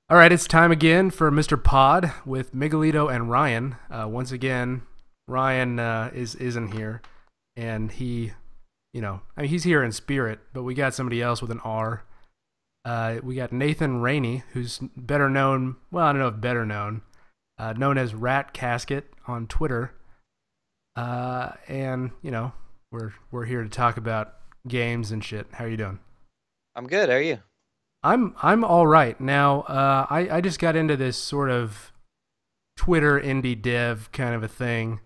All right, it's time again for Mr. Pod with Miguelito and Ryan. Once again, Ryan isn't here, and he's here in spirit, but we got somebody else with an R. We got Nathan Rainey, who's better known. Well, I don't know if better known, known as Rat Casket on Twitter. And we're here to talk about games and shit. How are you doing? I'm good. How are you? I'm all right now. I just got into this sort of Twitter indie dev kind of a thing,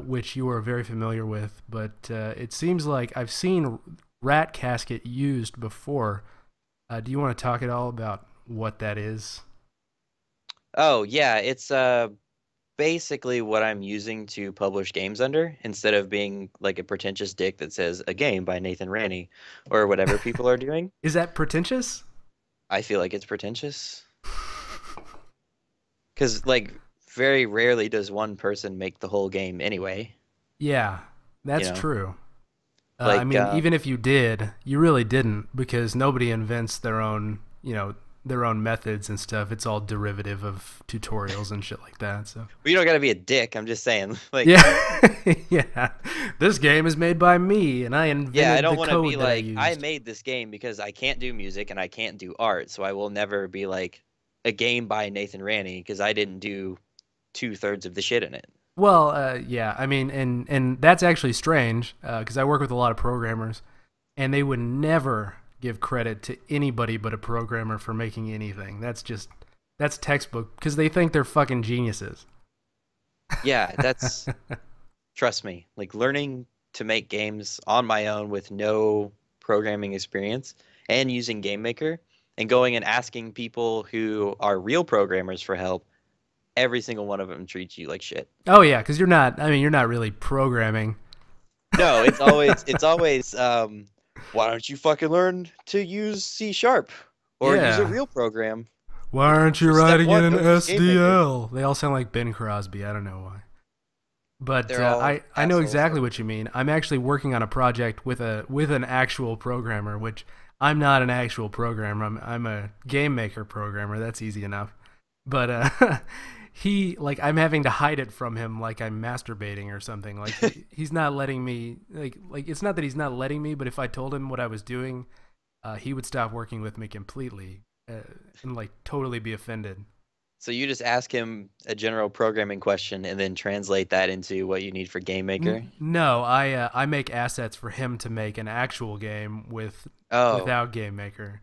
which you are very familiar with. But it seems like I've seen Rat Casket used before. Do you want to talk at all about what that is? Oh, yeah, it's basically what I'm using to publish games under instead of being like a pretentious dick that says a game by Nathan Ranney or whatever people are doing. Is that pretentious? I feel like it's pretentious because like very rarely does one person make the whole game anyway, Yeah, you that's know? true. I Like mean, even if you did, you really didn't because nobody invents their own methods and stuff. It's all derivative of tutorials and shit like that. So you don't gotta be a dick. I'm just saying like yeah, yeah. This game is made by me, and I yeah, I invented don't the want to be code that I like I used. made this game because I can't do music and I can't do art, so I will never be like a game by Nathan Ranney because I didn't do two-thirds of the shit in it. Well, yeah. I mean, and that's actually strange because I work with a lot of programmers, and they would never give credit to anybody but a programmer for making anything. That's textbook because they think they're fucking geniuses. Yeah, that's trust me, like learning to make games on my own with no programming experience and using Game Maker and going and asking people who are real programmers for help, every single one of them treats you like shit. Oh yeah, because you're not. I mean, you're not really programming. No, it's always why don't you fucking learn to use C sharp or use a Yeah. real program? Why aren't you For step writing in one, an don't use Game Maker. SDL? They all sound like Ben Crosby. I don't know why. But They're all I know assholes exactly though. what you mean. I'm actually working on a project with an actual programmer, which I'm not an actual programmer. I'm a game maker programmer. That's easy enough. But he like I'm having to hide it from him like I'm masturbating or something. Like he's not letting me like it's not that he's not letting me, but if I told him what I was doing, he would stop working with me completely and like totally be offended. So you just ask him a general programming question and then translate that into what you need for Game Maker. No, I make assets for him to make an actual game Oh, without Game Maker,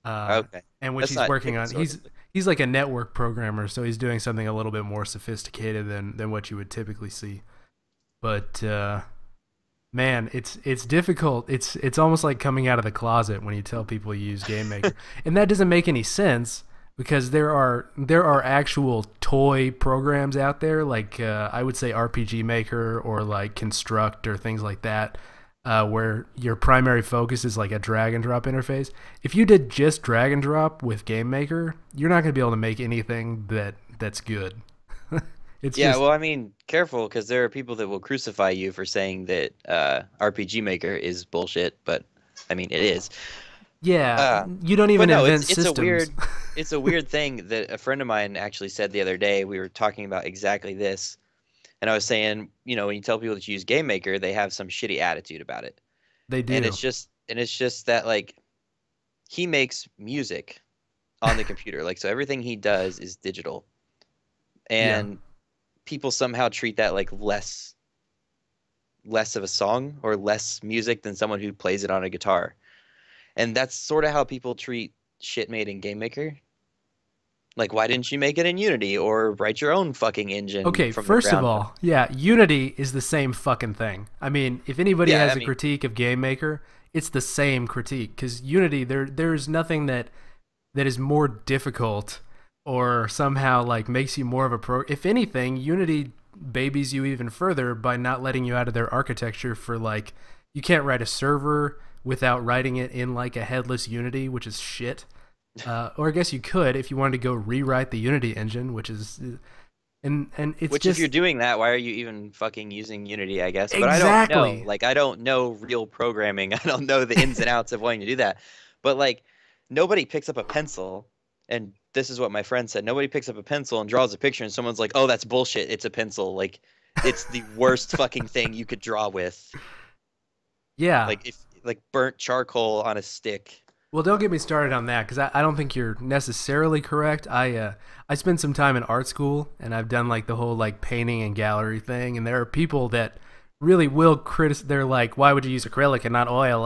uh, okay. and which That's he's not working chicken on. sort He's like a network programmer, so he's doing something a little bit more sophisticated than what you would typically see. But man, it's difficult. It's almost like coming out of the closet when you tell people you use Game Maker, and that doesn't make any sense because there are actual toy programs out there like I would say RPG Maker or like Construct or things like that. Where your primary focus is like a drag and drop interface. If you did just drag and drop with Game Maker, you're not going to be able to make anything that's good. It's Yeah, just well, I mean, careful because there are people that will crucify you for saying that RPG Maker is bullshit, but I mean, it is. yeah, Uh, you don't but even no, invent it's a systems. weird thing that a friend of mine actually said the other day. We were talking about exactly this, and I was saying, when you tell people that you use Game Maker, they have some shitty attitude about it. They And do. it's just that like he makes music on the computer. Like so everything he does is digital. Yeah. And people somehow treat that like less of a song or less music than someone who plays it on a guitar. And that's sort of how people treat shit made in Game Maker. Like why didn't you make it in Unity or write your own fucking engine Okay, from the first of ground up? all, yeah, Unity is the same fucking thing. I mean, if anybody Yeah, I has a mean, critique of Game Maker, it's the same critique cuz Unity there's nothing that is more difficult or somehow like makes you more of a pro. If anything, Unity babies you even further by not letting you out of their architecture for like you can't write a server without writing it in like a headless Unity, which is shit. Or I guess you could if you wanted to go rewrite the Unity engine, which is and it's which if you're just doing that, why are you even fucking using Unity, I guess? But I don't know. exactly. Like I don't know real programming. I don't know the ins and outs of wanting to do that. But like nobody picks up a pencil And this is what my friend said. Nobody picks up a pencil and draws a picture, and someone's like, "Oh, that's bullshit. It's a pencil." Like, it's the worst fucking thing you could draw with. Yeah. Like if like burnt charcoal on a stick. Well, don't get me started on that because I don't think you're necessarily correct. I spent some time in art school and I've done like the whole like painting and gallery thing, and there are people that really will criticize. They're like, "Why would you use acrylic and not oil?"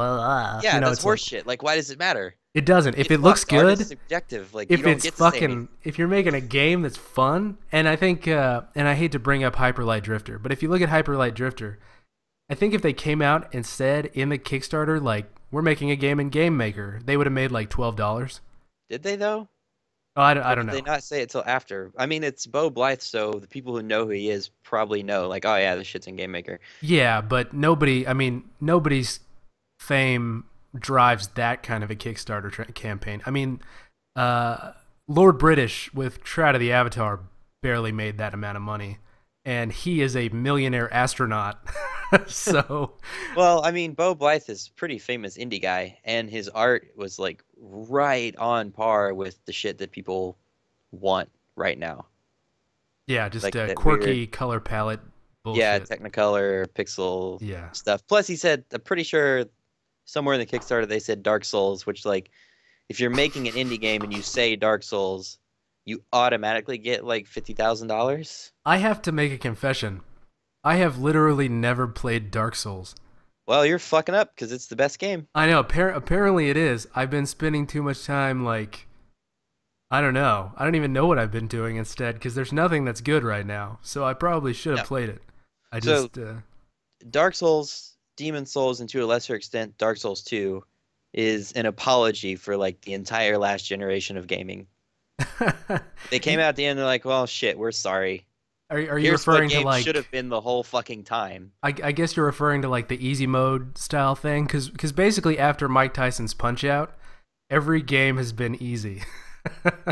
Yeah, You know, that's it's like horseshit. Like, why does it matter? it doesn't. If It it looks fucks. Art is good, subjective. Like, you if don't it's get to say anything. fucking, if you're making a game that's fun, and I think, and I hate to bring up Hyperlight Drifter, but if you look at Hyperlight Drifter, I think if they came out and said in the Kickstarter like, "We're making a game in Game Maker," they would have made like $12. Did they though? Oh, I Or don't did they know. not say it till after? I mean, it's Bo Blythe, so the people who know who he is probably know. Like, oh yeah, this shit's in Game Maker. Yeah, but nobody. I mean, nobody's fame drives that kind of a Kickstarter campaign. I mean, Lord British with Shroud of the Avatar barely made that amount of money, and he is a millionaire astronaut. So, Well, I mean, Bo Blythe is a pretty famous indie guy, and his art was like right on par with the shit that people want right now. yeah, just Like that quirky weird, color palette yeah, bullshit. Technicolor, pixel Yeah. stuff. Plus, he said, I'm pretty sure somewhere in the Kickstarter they said Dark Souls, which like if you're making an indie game and you say Dark Souls, you automatically get like $50,000. I have to make a confession. I have literally never played Dark Souls. Well, you're fucking up because it's the best game. I know. Apparently, it is. I've been spending too much time like I don't know. I don't even know what I've been doing instead because there's nothing that's good right now. So I probably should No. have played it. I So just Dark Souls, Demon Souls, and to a lesser extent, Dark Souls 2 is an apology for like the entire last generation of gaming. They came out at the end, they're like, well, shit, we're sorry. are you Here's what referring to games should like have been the whole fucking time. I guess you're referring to like the easy mode style thing because basically after Mike Tyson's Punch Out, every game has been easy.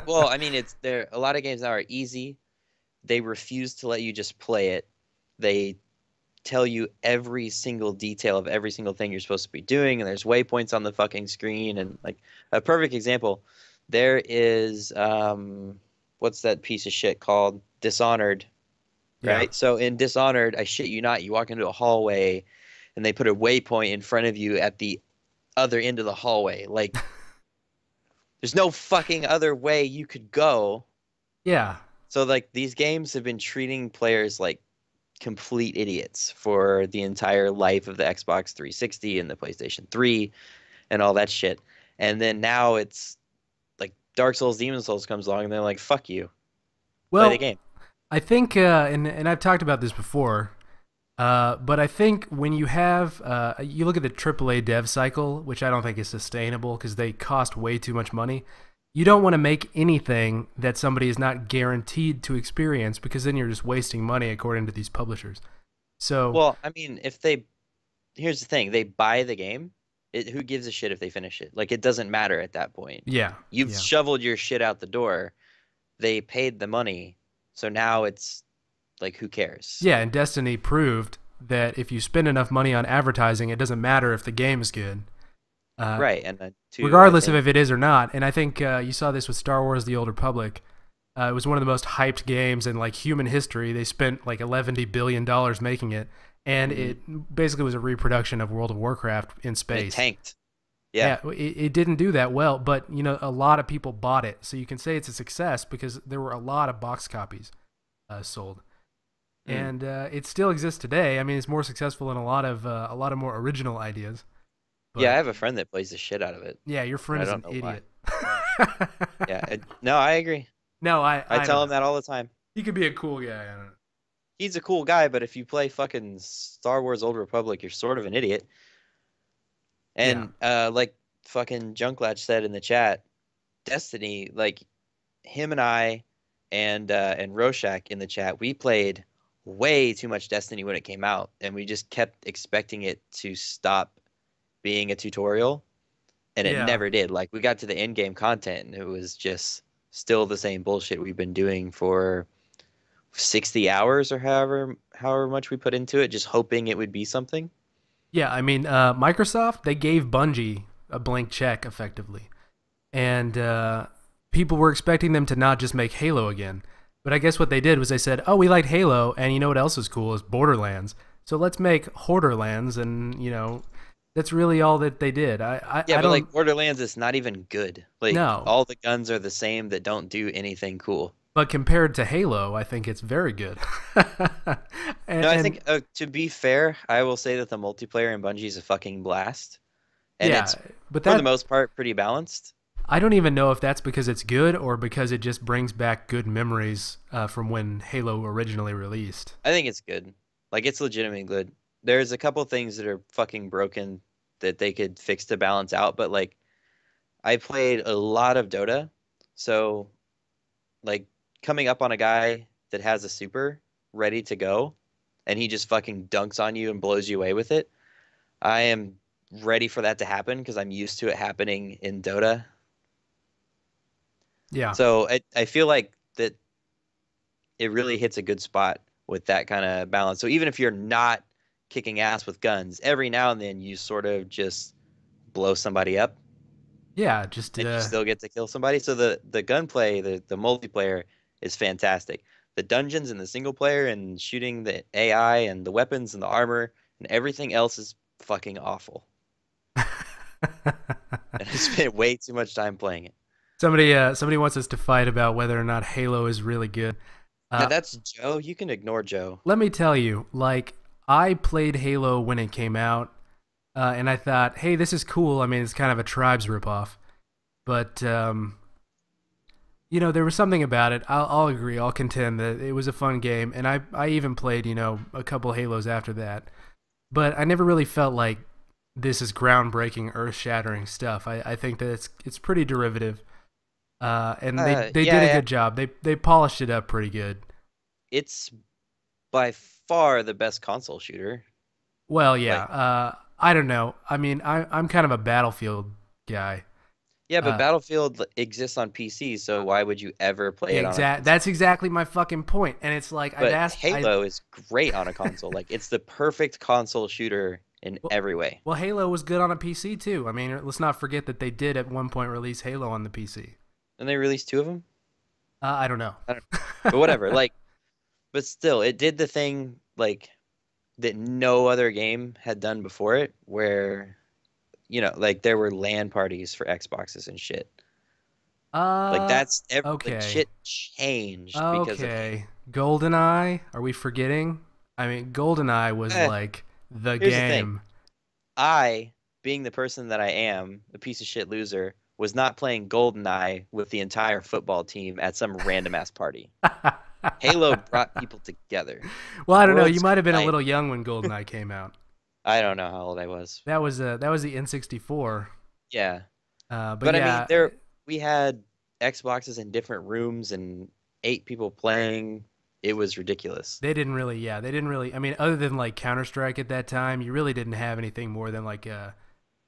Well, I mean, it's there. A lot of games now are easy. They refuse to let you just play it. They tell you every single detail of every single thing you're supposed to be doing, and there's waypoints on the fucking screen. And like a perfect example, there is what's that piece of shit called? Dishonored, Yeah. right? So in Dishonored, I shit you not, you walk into a hallway, and they put a waypoint in front of you at the other end of the hallway. Like, there's no fucking other way you could go. Yeah. So like these games have been treating players like complete idiots for the entire life of the Xbox 360 and the PlayStation 3 and all that shit. And then now it's like Dark Souls, Demon Souls comes along and they're like, "Fuck you. Play the Well, game." I think and I've talked about this before. But I think when you have you look at the AAA dev cycle, which I don't think is sustainable because they cost way too much money. You don't want to make anything that somebody is not guaranteed to experience because then you're just wasting money according to these publishers. So Well, I mean, if they here's the thing, they buy the game. Who gives a shit if they finish it? Like it doesn't matter at that point. yeah, You've yeah, shoveled your shit out the door. They paid the money. So now it's like who cares? yeah. And Destiny proved that if you spend enough money on advertising, it doesn't matter if the game is good. Right, and then two, I Regardless of think. if it is or not. And I think you saw this with Star Wars: The Old Republic. It was one of the most hyped games in like human history. They spent like $11 billion making it, and Mhm. it basically was a reproduction of World of Warcraft in And it space. tanked. Yeah. Yeah, it didn't do that well, but you know a lot of people bought it, so you can say it's a success because there were a lot of box copies sold, Mm. and it still exists today. I mean, it's more successful than a lot of more original ideas. Yeah, I But have a friend that plays the shit out of it. yeah, your And friend I is an don't know why. idiot. Yeah. No, I agree. No, I I tell don't him know. that all the time. He could be a cool guy. I don't know. He's a cool guy, but if you play fucking Star Wars Old Republic, you're sort of an idiot. Yeah, And like fucking Junklatch said in the chat, Destiny, like him and I and Rorschach in the chat, we played way too much Destiny when it came out, and we just kept expecting it to stop being a tutorial, and it yeah, never did. Like we got to the end game content, and it was just still the same bullshit we've been doing for 60 hours or however much we put into it, just hoping it would be something. yeah. I mean, Microsoft they gave Bungie a blank check effectively, and people were expecting them to not just make Halo again. But I guess what they did was they said, "Oh, we liked Halo, and you know what else is cool is Borderlands. So let's make Hoarderlands." And that's really all that they did. Yeah, I but don't like Borderlands is not even good. Like know. all the guns are the same that don't do anything cool. But compared to Halo, I think it's very good. No, I And think to be fair, I will say that the multiplayer in Bungie is a fucking blast, and yeah, it's but for the that most part pretty balanced. I don't even know if that's because it's good or because it just brings back good memories from when Halo originally released. I think it's good. Like it's legitimately good. There's a couple things that are fucking broken that they could fix to balance out, but like I played a lot of Dota, so like coming up on a guy that has a super ready to go and he just fucking dunks on you and blows you away with it. I am ready for that to happen because I'm used to it happening in Dota. Yeah, So I feel like that it really hits a good spot with that kind of balance. So even if you're not kicking ass with guns, every now and then you sort of just blow somebody up yeah, just and you still get to kill somebody. So the gunplay, the multiplayer is fantastic. The dungeons and the single player and shooting the AI and the weapons and the armor and everything else is fucking awful. And I spent way too much time playing it. somebody wants us to fight about whether or not Halo is really good. Now Uh, that's Joe. You can ignore Joe. Let me tell you, like I played Halo when it came out, and I thought, hey, this is cool. I mean, it's kind of a Tribes ripoff, but there was something about it. I'll agree. I'll contend that it was a fun game, and I even played a couple Halos after that. But I never really felt like this is groundbreaking, earth-shattering stuff. I think that it's pretty derivative, and they did a Yeah, good job. They polished it up pretty good. it's by far the best console shooter. Well, yeah. Like, I don't know. I mean, I'm kind of a Battlefield guy. yeah, but Uh, Battlefield exists on PC, so why would you ever play it on a That's console? exactly my fucking point. And it's like But Halo is great on a console. Like, it's the perfect console shooter in well, every way. well, Halo was good on a PC too. I mean, let's not forget that they did at one point release Halo on the PC. And they released two of them? I don't know. I don't But whatever. Like, but still, it did the thing like that no other game had done before it, where like there were LAN parties for Xboxes and shit. Like like Okay. shit changed because of Halo. Okay. GoldenEye, are we forgetting? I mean, GoldenEye was Eh, like the here's the thing. game. I, being the person that I am, a piece of shit loser, was not playing GoldenEye with the entire football team at some random ass party. Halo brought people together. Well, I don't know. You Worlds might have been a collided. little young when GoldenEye came out. I don't know how old I was. That was the N64. Yeah. But But I mean, yeah, we had Xboxes in different rooms and 8 people playing. It was ridiculous. they didn't really. I mean, other than like Counter Strike at that time, you really didn't have anything more than like a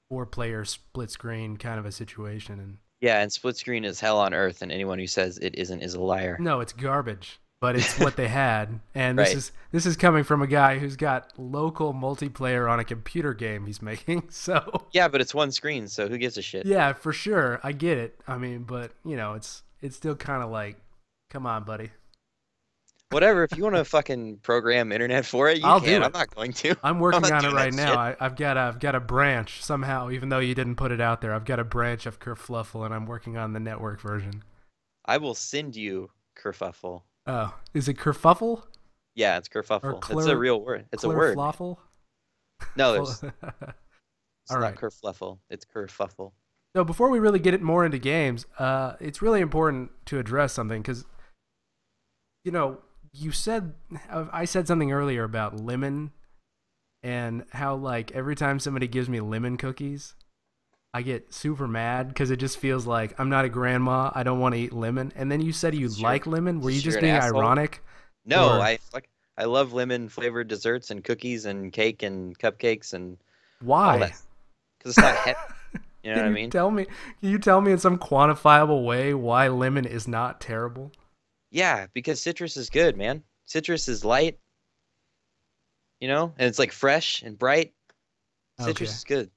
four-player split screen kind of a situation. And Yeah, and split screen is hell on earth, and anyone who says it isn't is a liar. no, it's garbage. But it's what they had, and Right. this is coming from a guy who's got local multiplayer on a computer game he's making. So Yeah, but it's one screen, so who gives a shit? yeah, for sure, I get it. I mean, but it's still kind of like, come on, buddy. Whatever, if you want to fucking program internet for it, you I'll can. do I'm it. not going to. I'm I'm working not on it doing right that now. shit. I've got a branch somehow, even though you didn't put it out there. I've got a branch of Kerfluffle, and I'm working on the network version. I will send you kerfuffle. Oh, is it Kerfuffle Yeah, it's or kerfuffle. It's a real word. It's a word, man. Clairfluffle? No, All it's not right. kerfluffle. It's kerfuffle. So before we really get it more into games, it's really important to address something because you know you said I said something earlier about lemon and how like every time somebody gives me lemon cookies, I get super mad because it just feels like I'm not a grandma. I don't want to eat lemon. And then you said you 'Cause like lemon. Were you you're just an being asshole. ironic? No, Or I love lemon flavored desserts and cookies and cake and cupcakes and all that why? because it's not heavy. You know what Can I you mean? tell me? Can you tell me in some quantifiable way why lemon is not terrible? Yeah, because citrus is good, man. Citrus is light, and it's like fresh and bright. Citrus Okay. is good.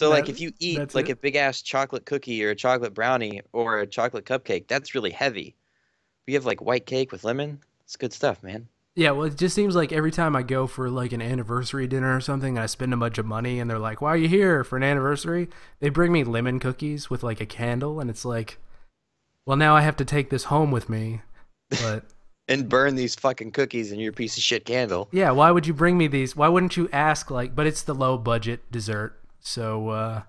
So That like if you eat that's like it. a big ass chocolate cookie or a chocolate brownie or a chocolate cupcake, that's really heavy. We have like white cake with lemon. It's good stuff, man. Yeah, well, it just seems like every time I go for like an anniversary dinner or something, and I spend a bunch of money, and they're like, "Why are you here for an anniversary?" They bring me lemon cookies with like a candle, and it's like, well, now I have to take this home with me. But And burn these fucking cookies in your piece of shit candle. yeah, why would you bring me these? Why wouldn't you ask like? But it's the low budget dessert, so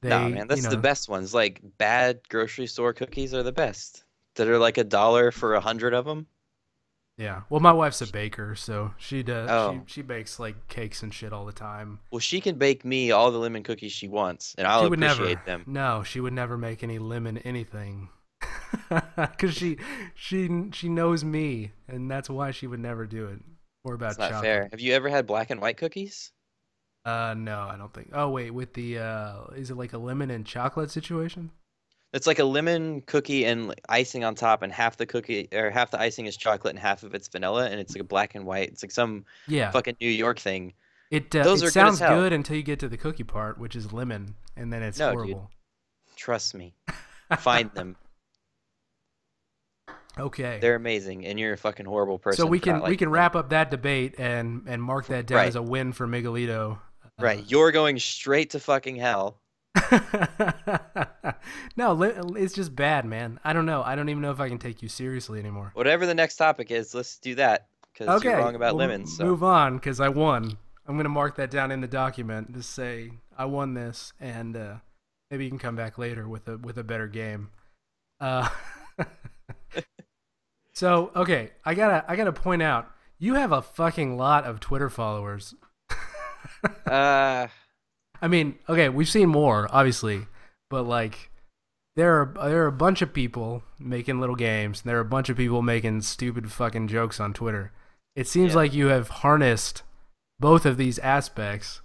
Nah, they, man, that's the best ones. Like bad grocery store cookies are the best. That are like $1 for 100 of them. yeah. Well, my wife's a baker, so she does. She Oh, she bakes like cakes and shit all the time. well, she can bake me all the lemon cookies she wants, and I'll She would never. appreciate them. No, she would never make any lemon anything. Because she knows me, and that's why she would never do it. Or It's about not chocolate. fair. Have you ever had black and white cookies? No, I don't think. Oh wait, with the is it like a lemon and chocolate situation? It's like a lemon cookie and like, icing on top, and half the cookie or half the icing is chocolate and half of it's vanilla, and it's like a black and white. It's like some Yeah. fucking New York thing. It Those are good as sounds hell. good until you get to the cookie part, which is lemon, and then it's No, dude, horrible. trust me. Find them. Okay. They're amazing, and you're a fucking horrible So person for not we liking can them. wrap up that debate and mark that down as Right, a win for Miguelito. Uh, right. You're going straight to fucking hell. no, it's just bad, man. I don't know. I don't even know if I can take you seriously anymore. Whatever the next topic is, let's do that because you're Okay, wrong about we'll lemons. So move on because I won. I'm gonna mark that down in the document to say I won this, and maybe you can come back later with a better game. Uh, so okay, I gotta point out you have a fucking lot of Twitter followers. uh, I mean, okay, we've seen more, obviously, but like there are a bunch of people making little games, and there are a bunch of people making stupid fucking jokes on Twitter. It seems yeah. like you have harnessed both of these aspects.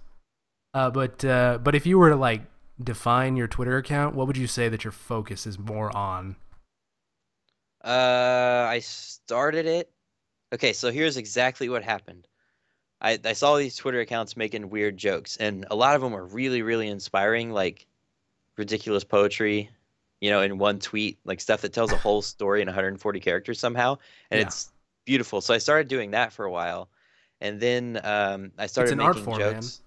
But if you were to like define your Twitter account, what would you say that your focus is more on? I started it. Okay, so here's exactly what happened. I saw these Twitter accounts making weird jokes, and a lot of them were really, really inspiring, like ridiculous poetry, in one tweet, like stuff that tells a whole story in 140 characters somehow, and Yeah, it's beautiful. So I started doing that for a while, and then I it's started an art making form, man. jokes.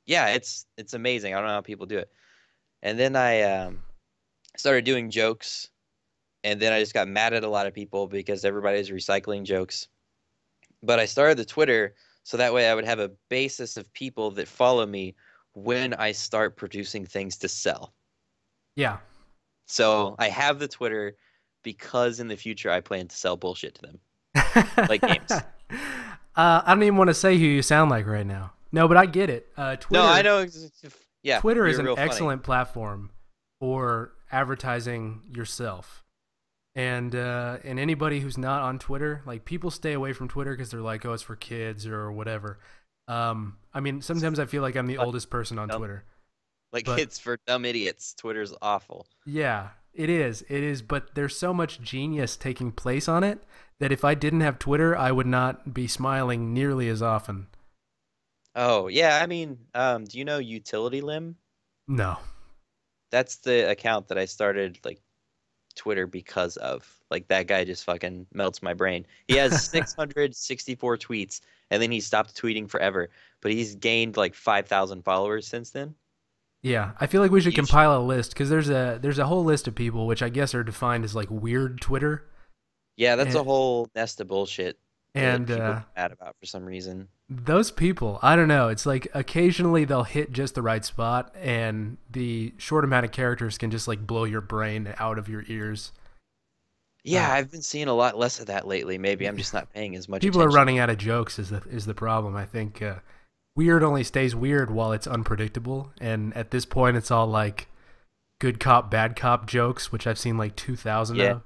Yeah, it's amazing. I don't know how people do it. And then I started doing jokes, and then I just got mad at a lot of people because everybody's recycling jokes. But I started the Twitter so that way I would have a basis of people that follow me when I start producing things to sell. Yeah. So I have the Twitter because in the future I plan to sell bullshit to them, like games. I don't even want to say who you sound like right now. No, but I get it. No, I Twitter know. Yeah, Twitter is you're an real funny. excellent platform for advertising yourself. And anybody who's not on Twitter, like people stay away from Twitter because they're like, oh, it's for kids or whatever. I mean, sometimes I feel like I'm the Like oldest person on dumb, Twitter, like but it's for dumb idiots. Twitter's awful. yeah, it is. It is. But there's so much genius taking place on it that if I didn't have Twitter, I would not be smiling nearly as often. Oh yeah, I mean, do you know Utility Limb? No. That's the account that I started like Twitter because of. Like that guy just fucking melts my brain. He has 664 tweets and then he stopped tweeting forever, but he's gained like 5,000 followers since then. Yeah, I feel like we should You sh compile a list because there's a whole list of people which I guess are defined as like weird Twitter, Yeah, that's a and whole nest of bullshit that and people get mad about for some reason. those people, I don't know. It's like occasionally they'll hit just the right spot, and the short amount of characters can just like blow your brain out of your ears. Yeah, Uh, I've been seeing a lot less of that lately. Maybe I'm just not paying as much People are attention. running out of jokes is the problem. I think weird only stays weird while it's unpredictable, and at this point, it's all like good cop, bad cop jokes, which I've seen like 2,000 Yeah. of.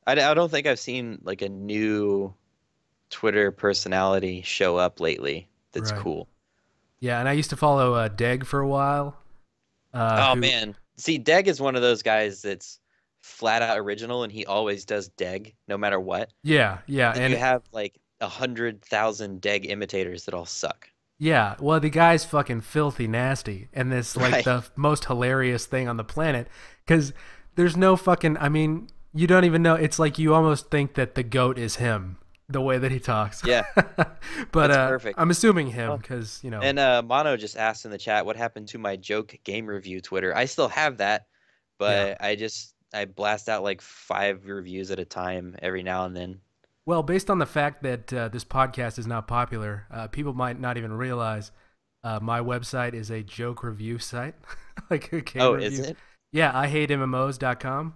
I don't think I've seen like a new Twitter personality show up lately that's Right. cool. Yeah, and I used to follow Deg for a while. Oh Who? man. See, Deg is one of those guys that's flat out original and he always does Deg no matter what. Yeah, yeah, Then you and have like 100,000 Deg imitators that all suck. Yeah, well, the guy's fucking filthy nasty, and it's like Right. the most hilarious thing on the planet because there's no fucking. I mean, you don't even know. It's like you almost think that the goat is him, the way that he talks. Yeah, But that's perfect. I'm assuming him Oh. because And Mono just asked in the chat what happened to my joke game review Twitter. I still have that, yeah. but I blast out like 5 reviews at a time every now and then. Well, based on the fact that this podcast is not popular, people might not even realize my website is a joke review site, like a game Oh, is review. it? Yeah, I hate MMOs.com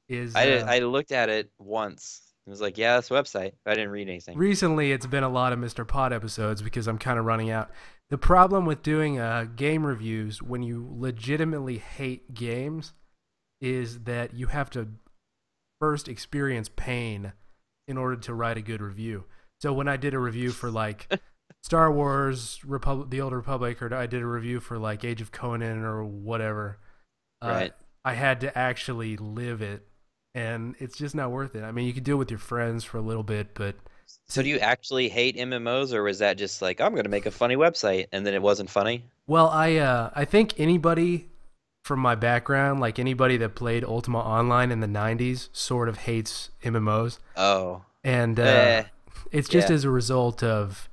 is I looked at it once. It was like, yeah, that's a website. But I didn't read anything. recently it's been a lot of Mr. Pod episodes because I'm kind of running out. The problem with doing game reviews when you legitimately hate games is that you have to first experience pain in order to write a good review. So when I did a review for like Star Wars, The Old Republic, or I did a review for like Age of Conan or whatever, Right. I had to actually live it, and it's just not worth it. I mean, you could do it with your friends for a little bit, but So do you actually hate MMOs, or was that just like, I'm gonna make a funny website, and then it wasn't funny? well, I think anybody from my background, like anybody that played Ultima Online in the '90s, sort of hates MMOs, Oh, and eh, it's just yeah. as a result of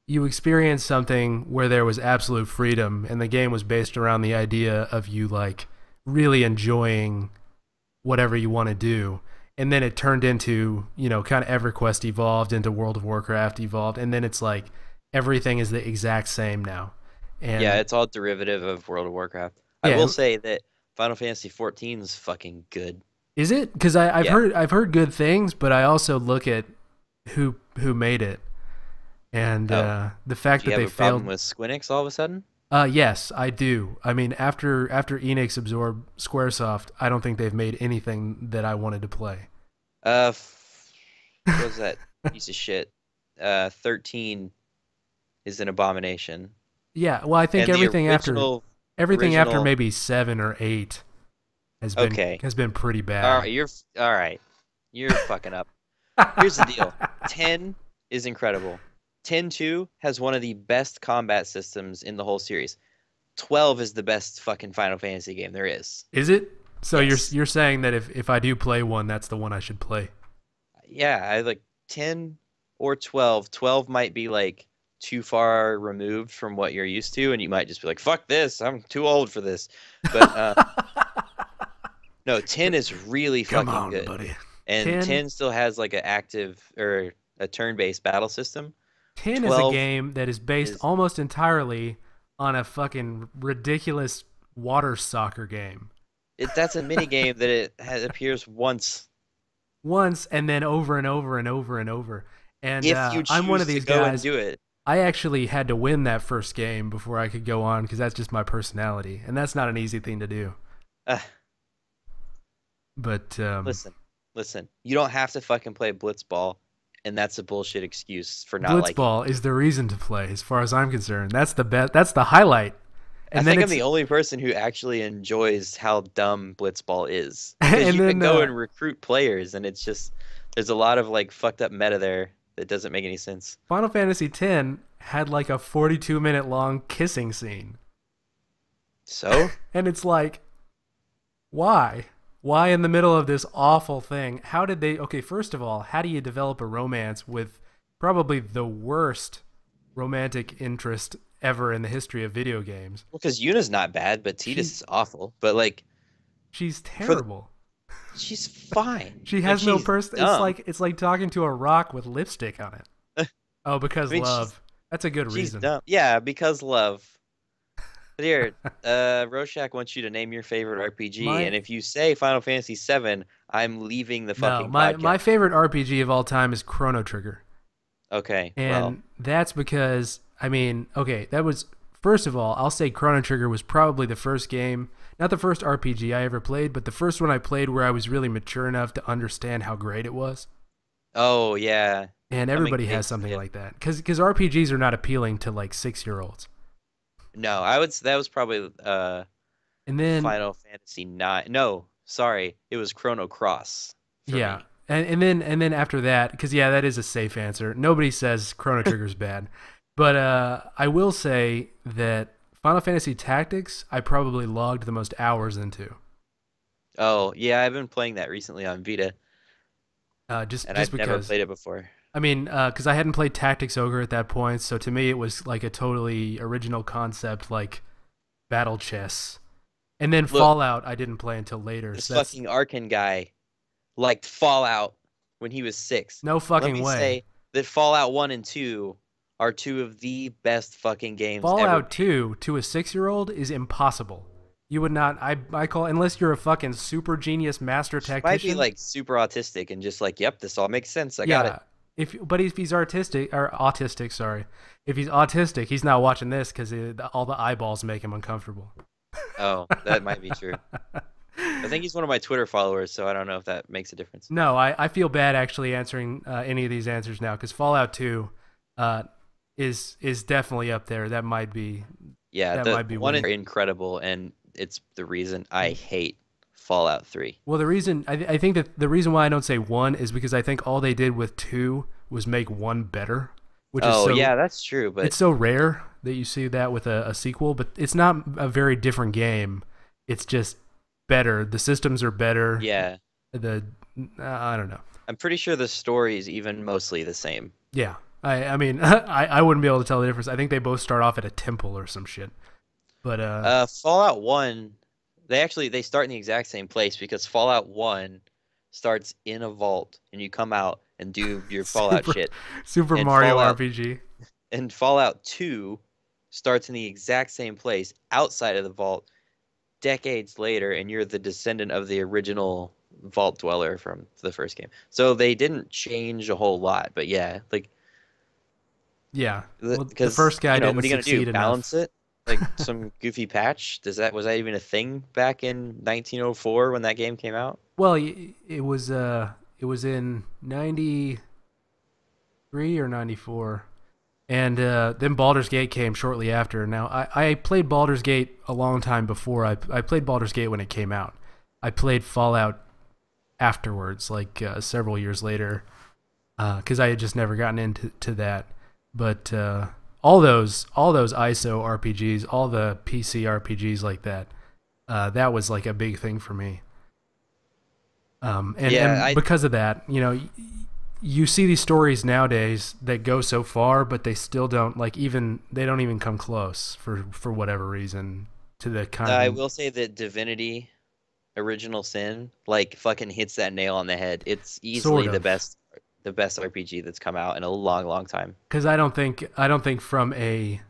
you experience something where there was absolute freedom, and the game was based around the idea of you like really enjoying whatever you want to do. And then it turned into, kind of EverQuest evolved into World of Warcraft evolved. And then it's like everything is the exact same now. Yeah, And it's all derivative of World of Warcraft. I will yeah, say that Final Fantasy 14 is fucking good. is it? Because I've Yeah. heard good things, but I also look at who made it, and Oh, the fact do you that have they a problem failed. with Squinix all of a sudden? Yes, I do. I mean, after Enix absorbed SquareSoft, I don't think they've made anything that I wanted to play. What was that piece of shit? 13 is an abomination. Yeah, well, I think And the everything after original, maybe 7 or 8 okay. has been pretty All bad. right, all right. You're fucking up. Here's the deal. 10 is incredible. 10-2 has one of the best combat systems in the whole series. 12 is the best fucking Final Fantasy game there is. Is it? So Yes. you're saying that if I do play one, that's the one I should play. Yeah, I like 10 or 12. 12 might be like too far removed from what you're used to, and you might just be like, fuck this, I'm too old for this. But no, 10 is really Come fucking on, good. buddy. And 10 10 still has like an active or a turn-based battle system. 10 is a 12 game that is based is almost entirely on a fucking ridiculous water soccer game. that's a mini game that appears once Once and then over and over and over and over. And if you I'm one choose of to these go and guys. do it. I actually had to win that first game before I could go on because that's just my personality, and that's not an easy thing to do. Uh, But listen. You don't have to fucking play Blitzball, and that's a bullshit excuse for not liking. Blitzball is the reason to play, as far as I'm concerned. That's the best. That's the highlight. I And then think I'm it's the only person who actually enjoys how dumb Blitzball is. Because and you can then go and recruit players, and it's just there's a lot of like fucked up meta there that doesn't make any sense. Final Fantasy X had like a 42-minute long kissing scene, So, and it's like, why? Why in the middle of this awful thing? How did they? Okay, first of all, how do you develop a romance with probably the worst romantic interest ever in the history of video games? well, because Yuna's not bad, but Tidus She's is awful. But like, she's for the, terrible. she's fine. She Like has no she's person. dumb. It's like talking to a rock with lipstick on it. Oh, I because mean, love. That's a good she's reason. dumb. Yeah, because love. But here, Rorschach wants you to name your favorite RPG, My and if you say Final Fantasy VII, I'm leaving the no, fucking my podcast. favorite RPG of all time is Chrono Trigger, Okay, well, and that's because I mean, okay, that was first of all, I'll say Chrono Trigger was probably the first game, not the first RPG I ever played, but the first one I played where I was really mature enough to understand how great it was. oh yeah, And that everybody makes has something sense. like that, because RPGs are not appealing to like 6-year-olds. No, that was probably And then Final Fantasy 9. No, sorry, it was Chrono Cross for yeah, me. and then after that, because yeah, that is a safe answer. Nobody says Chrono Trigger's bad, But I will say that Final Fantasy Tactics I probably logged the most hours into. Oh, yeah, I've been playing that recently on Vita, Just and just I've never because. played it before. I mean, because I hadn't played Tactics Ogre at that point, so to me it was like a totally original concept, like battle chess. And then Look, Fallout I didn't play until later, this so that's fucking Arkin guy liked Fallout when he was 6. no Let fucking me way. say that Fallout 1 and 2 are two of the best fucking games ever Fallout made. 2 to a 6-year-old is impossible. You would not. I call unless you're a fucking super genius master He might be tactician. like super autistic and just like, yep, this all makes sense. I got it. Yeah. If he's artistic or autistic, sorry. If he's autistic, he's not watching this because all the eyeballs make him uncomfortable. Oh, that might be true. I think he's one of my Twitter followers, so I don't know if that makes a difference. No, I feel bad actually answering any of these answers now because Fallout 2 uh, is definitely up there. Yeah, That the might be one is winning. incredible, and it's the reason I hate Fallout 3. Well, the reason I think that the reason why I don't say 1 is because I think all they did with 2 was make 1 better, which is Oh, so yeah, that's true, but it's so rare that you see that with a sequel. But it's not a very different game. It's just better. The systems are better. yeah, The I don't know. I'm pretty sure the story is even mostly the same. Yeah. I mean I wouldn't be able to tell the difference. I think they both start off at a temple or some shit. But Fallout 1, they start in the exact same place because Fallout 1 starts in a vault and you come out and do your Fallout Super shit. Super And Mario Fallout RPG. and Fallout 2 starts in the exact same place outside of the vault decades later, and you're the descendant of the original vault dweller from the first game. So they didn't change a whole lot, but yeah, like Yeah. Well, the because first guy what didn't are you gonna do? succeed Balance enough. it? Like some goofy patch? Was that even a thing back in 1904 when that game came out? Well, it was in 93 or 94. And then Baldur's Gate came shortly after. Now, I played Baldur's Gate a long time before. I played Baldur's Gate when it came out. I played Fallout afterwards, like several years later, because I had just never gotten into that. But all those ISO RPGs, all the PC RPGs like that, that was like a big thing for me. Yeah, And because of that, you see these stories nowadays that go so far, but they still don't they don't even come close for whatever reason to the kind I of will say that Divinity Original Sin like fucking hits that nail on the head. It's sort easily of the best RPG that's come out in a long, long time. because I don't think from a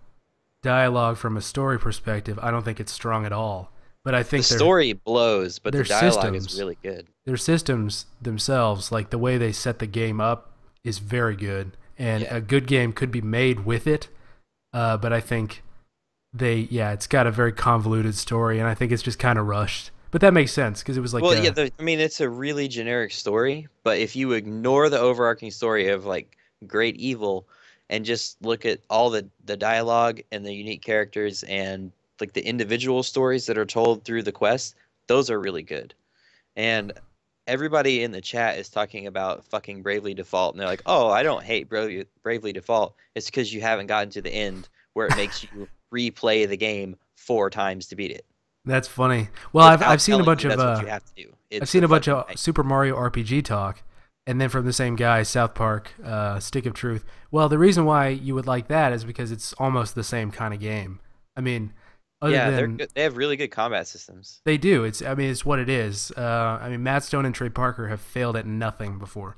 dialogue from a story perspective, I don't think it's strong at all. But I The think story blows, but the their dialogue is systems really good. their systems themselves, like the way they set the game up, is very good, and Yeah. a good game could be made with it. But I think it's got a very convoluted story, and I think it's just kind of rushed. But that makes sense because it was like Well, yeah, I mean, it's a really generic story, but if you ignore the overarching story of like great evil and just look at all the dialogue and the unique characters and like the individual stories that are told through the quest, those are really good. And everybody in the chat is talking about fucking Bravely Default, and they're like, "Oh, I don't hate Bravely Default. It's because you haven't gotten to the end where it makes you replay the game 4 times to beat it." that's funny. Well, Without I've seen a telling bunch you of that's what you have to do. I've It's seen a a bunch fucking of Super Mario RPG talk, and then from the same guy, South Park, Stick of Truth. Well, the reason why you would like that is because it's almost the same kind of game. I mean, other yeah, they're than good. They have really good combat systems. they do, it's what it is. I mean, Matt Stone and Trey Parker have failed at nothing before.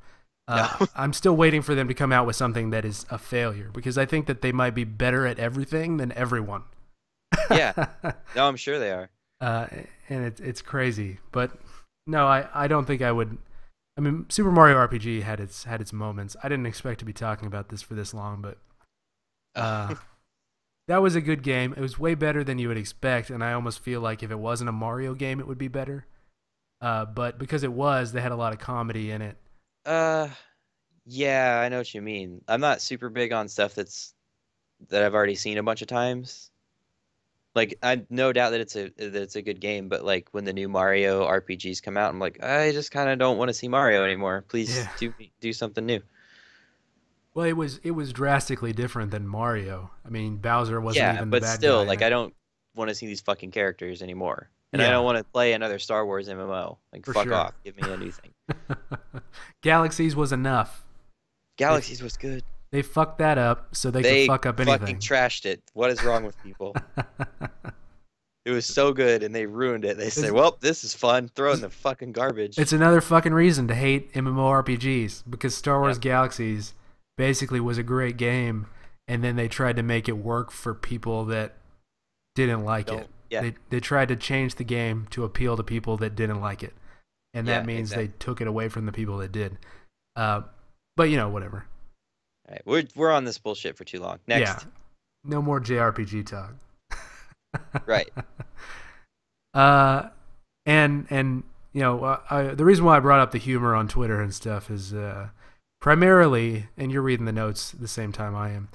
No. I'm still waiting for them to come out with something that is a failure because I think that they might be better at everything than everyone. Yeah. No, I'm sure they are. uh, and it's crazy. But no, I don't think I would. I mean, Super Mario RPG had its moments. I didn't expect to be talking about this for this long, but that was a good game. It was way better than you would expect, and I almost feel like if it wasn't a Mario game, it would be better. But because it was, they had a lot of comedy in it. Uh, yeah, I know what you mean. I'm not super big on stuff that I've already seen a bunch of times. Like, I no doubt that it's a good game, but like when the new Mario RPGs come out, I'm like, I just kind of don't want to see Mario anymore. Please Yeah. do something new. Well, it was drastically different than Mario. I mean, Bowser wasn't Yeah, even the but bad still, guy in like it. I don't want to see these fucking characters anymore. And I don't Yeah, want to play another Star Wars MMO. Like for fuck sure. off. Give me a new thing. Galaxies was enough. They Galaxies was good. they fucked that up so they could They fuck up fucking anything. trashed it. What is wrong with people? It was so good and they ruined it. They said, it's, "Well, this is fun. Throw it in the fucking it's garbage." another fucking reason to hate MMORPGs because Star Wars Yep. Galaxies basically was a great game, and then they tried to make it work for people that didn't like it. Don't. Yeah. They tried to change the game to appeal to people that didn't like it, and that Yeah, means they exactly. took it away from the people that did. Uh, but whatever. All right. We're on this bullshit for too long. Yeah, Next. no more JRPG talk. Right. uh, and the reason why I brought up the humor on Twitter and stuff is primarily, and you're reading the notes the same time I am,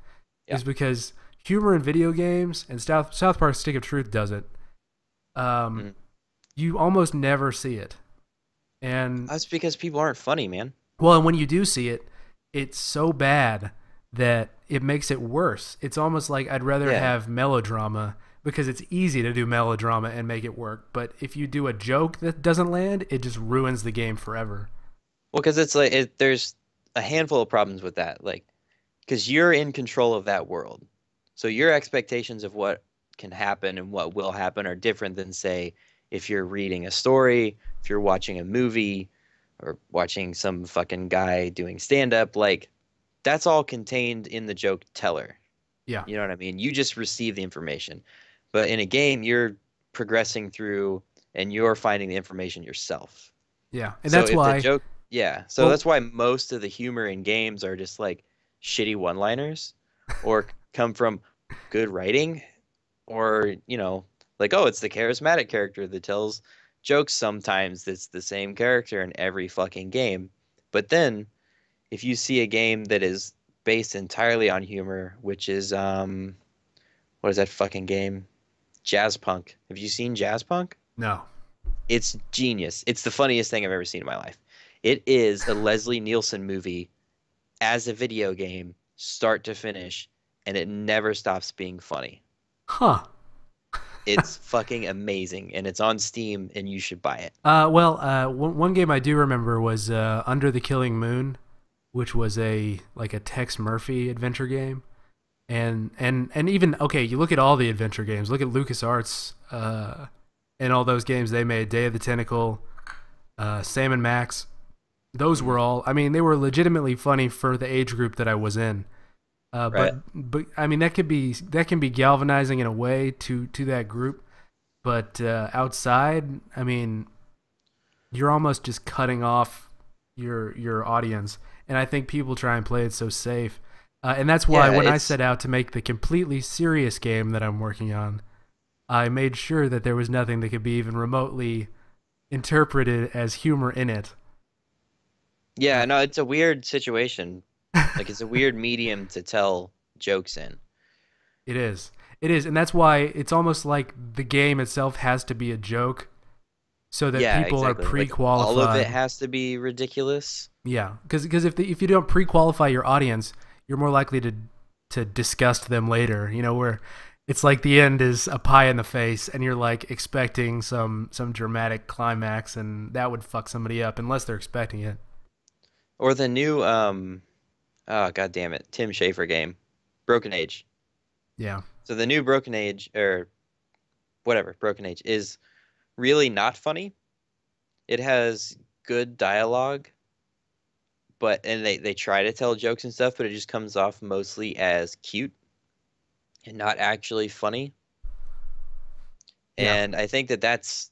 Yeah. is because humor in video games and South Park Stick of Truth does it. Mm. You almost never see it, and That's because people aren't funny, man. well, and when you do see it, it's so bad that it makes it worse. It's almost like I'd rather Yeah. have melodrama because it's easy to do melodrama and make it work. But if you do a joke that doesn't land, it just ruins the game forever. Well, because it's like there's a handful of problems with that. Like, because you're in control of that world. So your expectations of what can happen and what will happen are different than, say, if you're reading a story, if you're watching a movie, or watching some fucking guy doing stand-up. Like, that's all contained in the joke teller. Yeah, You know what I mean? You just receive the information. But in a game, you're progressing through and you're finding the information yourself. yeah, and So that's if the why. joke, yeah, so Well, that's why most of the humor in games are just like shitty one-liners or come from good writing or, like, oh, it's the charismatic character that tells jokes sometimes that's the same character in every fucking game. But then if you see a game that is based entirely on humor, which is what is that fucking game? Jazz Punk. Have you seen Jazz Punk? no. It's genius. It's the funniest thing I've ever seen in my life. It is a Leslie Nielsen movie as a video game, start to finish, and it never stops being funny. Huh. It's fucking amazing, and it's on Steam, and you should buy it. One game I do remember was Under the Killing Moon, which was a Tex Murphy adventure game. And even okay, you look at all the adventure games. Look at LucasArts and all those games they made. Day of the Tentacle, Sam and Max. Those Mhm. were all. I mean, they were legitimately funny for the age group that I was in. Right? But I mean that can be galvanizing in a way to that group. But outside, I mean, you're almost just cutting off your audience. And I think people try and play it so safe. And that's why Yeah, when I it's set out to make the completely serious game that I'm working on, I made sure that there was nothing that could be even remotely interpreted as humor in it. yeah, Uh, no, it's a weird situation. Like it's a weird medium to tell jokes in. it is. It is. And that's why it's almost like the game itself has to be a joke so that Yeah, people are exactly. Like all of it pre-qualified. has to be ridiculous. Yeah, because if you don't pre-qualify your audience, you're more likely to disgust them later. Where it's like the end is a pie in the face, and you're like expecting some dramatic climax, and that would fuck somebody up unless they're expecting it. Or the new oh god damn it, Tim Schafer game, Broken Age. Yeah, So the new Broken Age or whatever, Broken Age is really not funny. It has good dialogue, and they try to tell jokes and stuff, but it just comes off mostly as cute and not actually funny. yeah, And I think that that's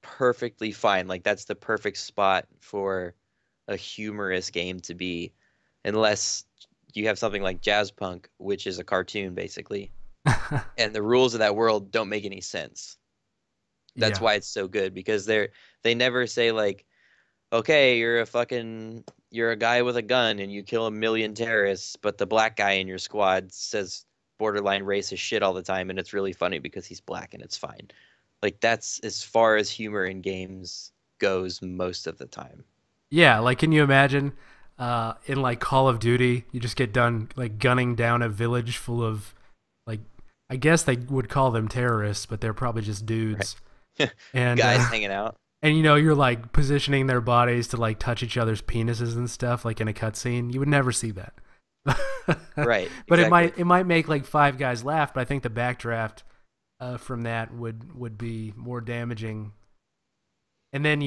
perfectly fine. Like that's the perfect spot for a humorous game to be, unless you have something like Jazz Punk, which is a cartoon basically, and the rules of that world don't make any sense. That's yeah, why it's so good because they never say like, okay, you're a guy with a gun and you kill a million terrorists, but the black guy in your squad says borderline racist shit all the time and it's really funny because he's black and it's fine. Like that's as far as humor in games goes most of the time. yeah. Like, can you imagine? in like Call of Duty, you just get done like gunning down a village full of like, I guess they would call them terrorists, but they're probably just dudes. Right. And Guys hanging out. and you're like positioning their bodies to like touch each other's penises and stuff, like in a cutscene. You would never see that. Right. But Exactly. it might make like five guys laugh. But I think the backdraft from that would be more damaging. And then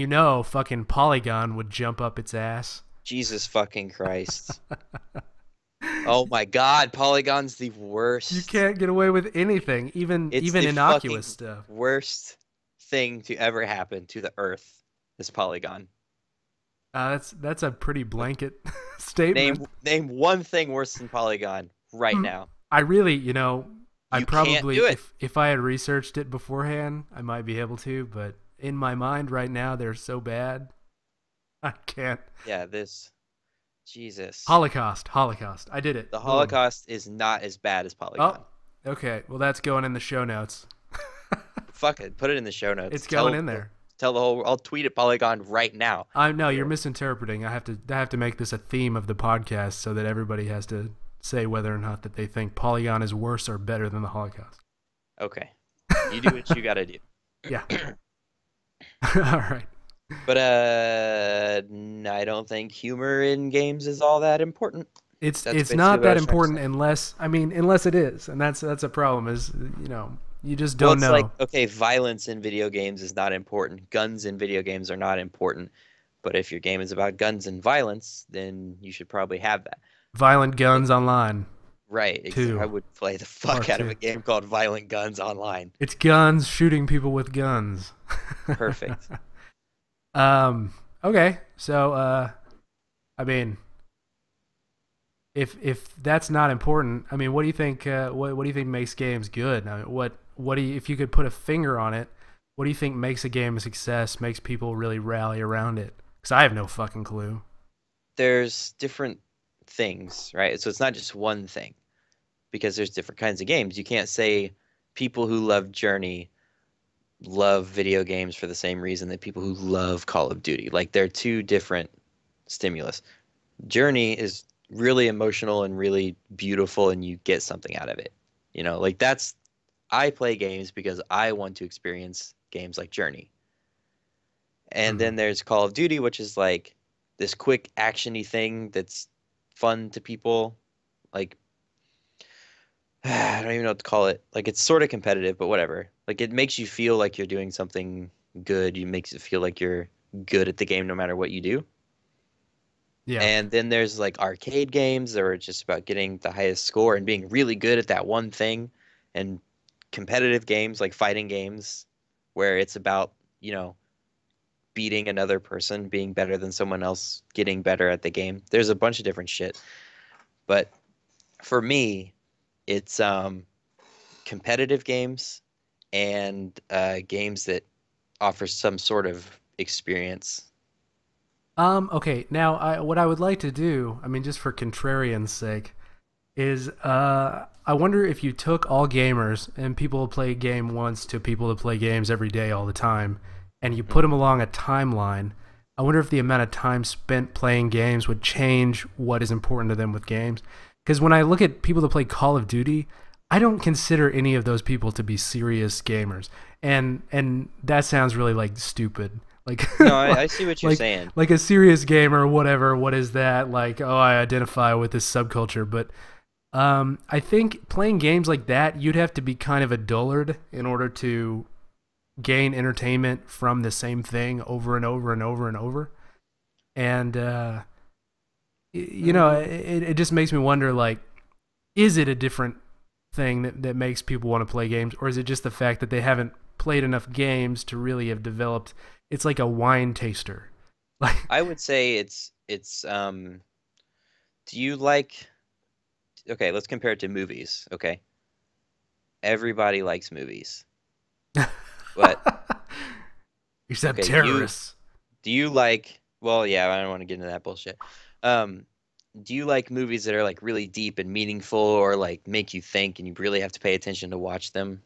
fucking Polygon would jump up its ass. Jesus fucking Christ. Oh my God, Polygon's the You worst. can't get away with anything, It's even the innocuous fucking stuff. worst thing to ever happen to the Earth. Is Polygon. That's a pretty blanket statement. Name one thing worse than Polygon right now. I really, I You can't probably do it. if I had researched it beforehand, I might be able to, but in my mind right now they're so bad. I can't. Yeah, this Jesus. Holocaust. I did it. The Boom. Holocaust is not as bad as Polygon. Oh, okay. Well, that's going in the show notes. Fuck it, put it in the show notes. It's going in there. Tell the whole. I'll tweet at Polygon right now. No, you're misinterpreting. I have to make this a theme of the podcast so that everybody has to say whether or not that they think Polygon is worse or better than the Holocaust. Okay, you do what you gotta do. Yeah. All right. But I don't think humor in games is all that important. It's That's not basically what I that was trying to important say. unless it is, and that's a problem. Is you just don't It's know. like, okay, violence in video games is not important. Guns in video games are not important. But if your game is about guns and violence, then you should probably have that. Violent Guns Online. Right. Two. I would play the fuck Part out of two. a game called Violent Guns Online. It's guns shooting people with guns. Perfect. Okay. So I mean, if that's not important, I mean, what do you think? What do you think makes games good? I mean, what do you, if you could put a finger on it? What do you think makes a game a success? Makes people really rally around it? Because I have no fucking clue. There's different things, right? So it's not just one thing because there's different kinds of games. You can't say people who love Journey love video games for the same reason that people who love Call of Duty. Like they're two different stimulus. Journey is really emotional and really beautiful and you get something out of it. Like that's I play games because I want to experience games like Journey. And then there's Call of Duty, which is like this quick actiony thing that's fun to people. Like I don't even know what to call it. Like it's sort of competitive, but whatever. Like it makes you feel like you're doing something good. It makes it feel like you're good at the game no matter what you do. Yeah. And then there's like arcade games that are just about getting the highest score and being really good at that one thing. And competitive games like fighting games where it's about, beating another person, being better than someone else, getting better at the game. There's a bunch of different shit. But for me, it's competitive games and games that offer some sort of experience. Okay. Now, what I would like to do, I mean, just for contrarian's sake, is I wonder if you took all gamers and people who play a game once to people who play games every day all the time, and you put them along a timeline. I wonder if the amount of time spent playing games would change what is important to them with games. Because when I look at people that play Call of Duty, I don't consider any of those people to be serious gamers, and that sounds really like stupid. Like No, I see what you're saying. Like a serious gamer or whatever. What is that? Like, oh, I identify with this subculture. But I think playing games like that, you'd have to be kind of a dullard in order to gain entertainment from the same thing over and over and over and over. And it just makes me wonder, like, is it a different thing that makes people want to play games, or is it just the fact that they haven't played enough games to really have developed? It's like a wine taster. Like I would say it's do you like okay, let's compare it to movies, okay? Everybody likes movies. But except okay, terrorists. do you like well, yeah, I don't want to get into that bullshit. Do you like movies that are like really deep and meaningful or like make you think and you really have to pay attention to watch them?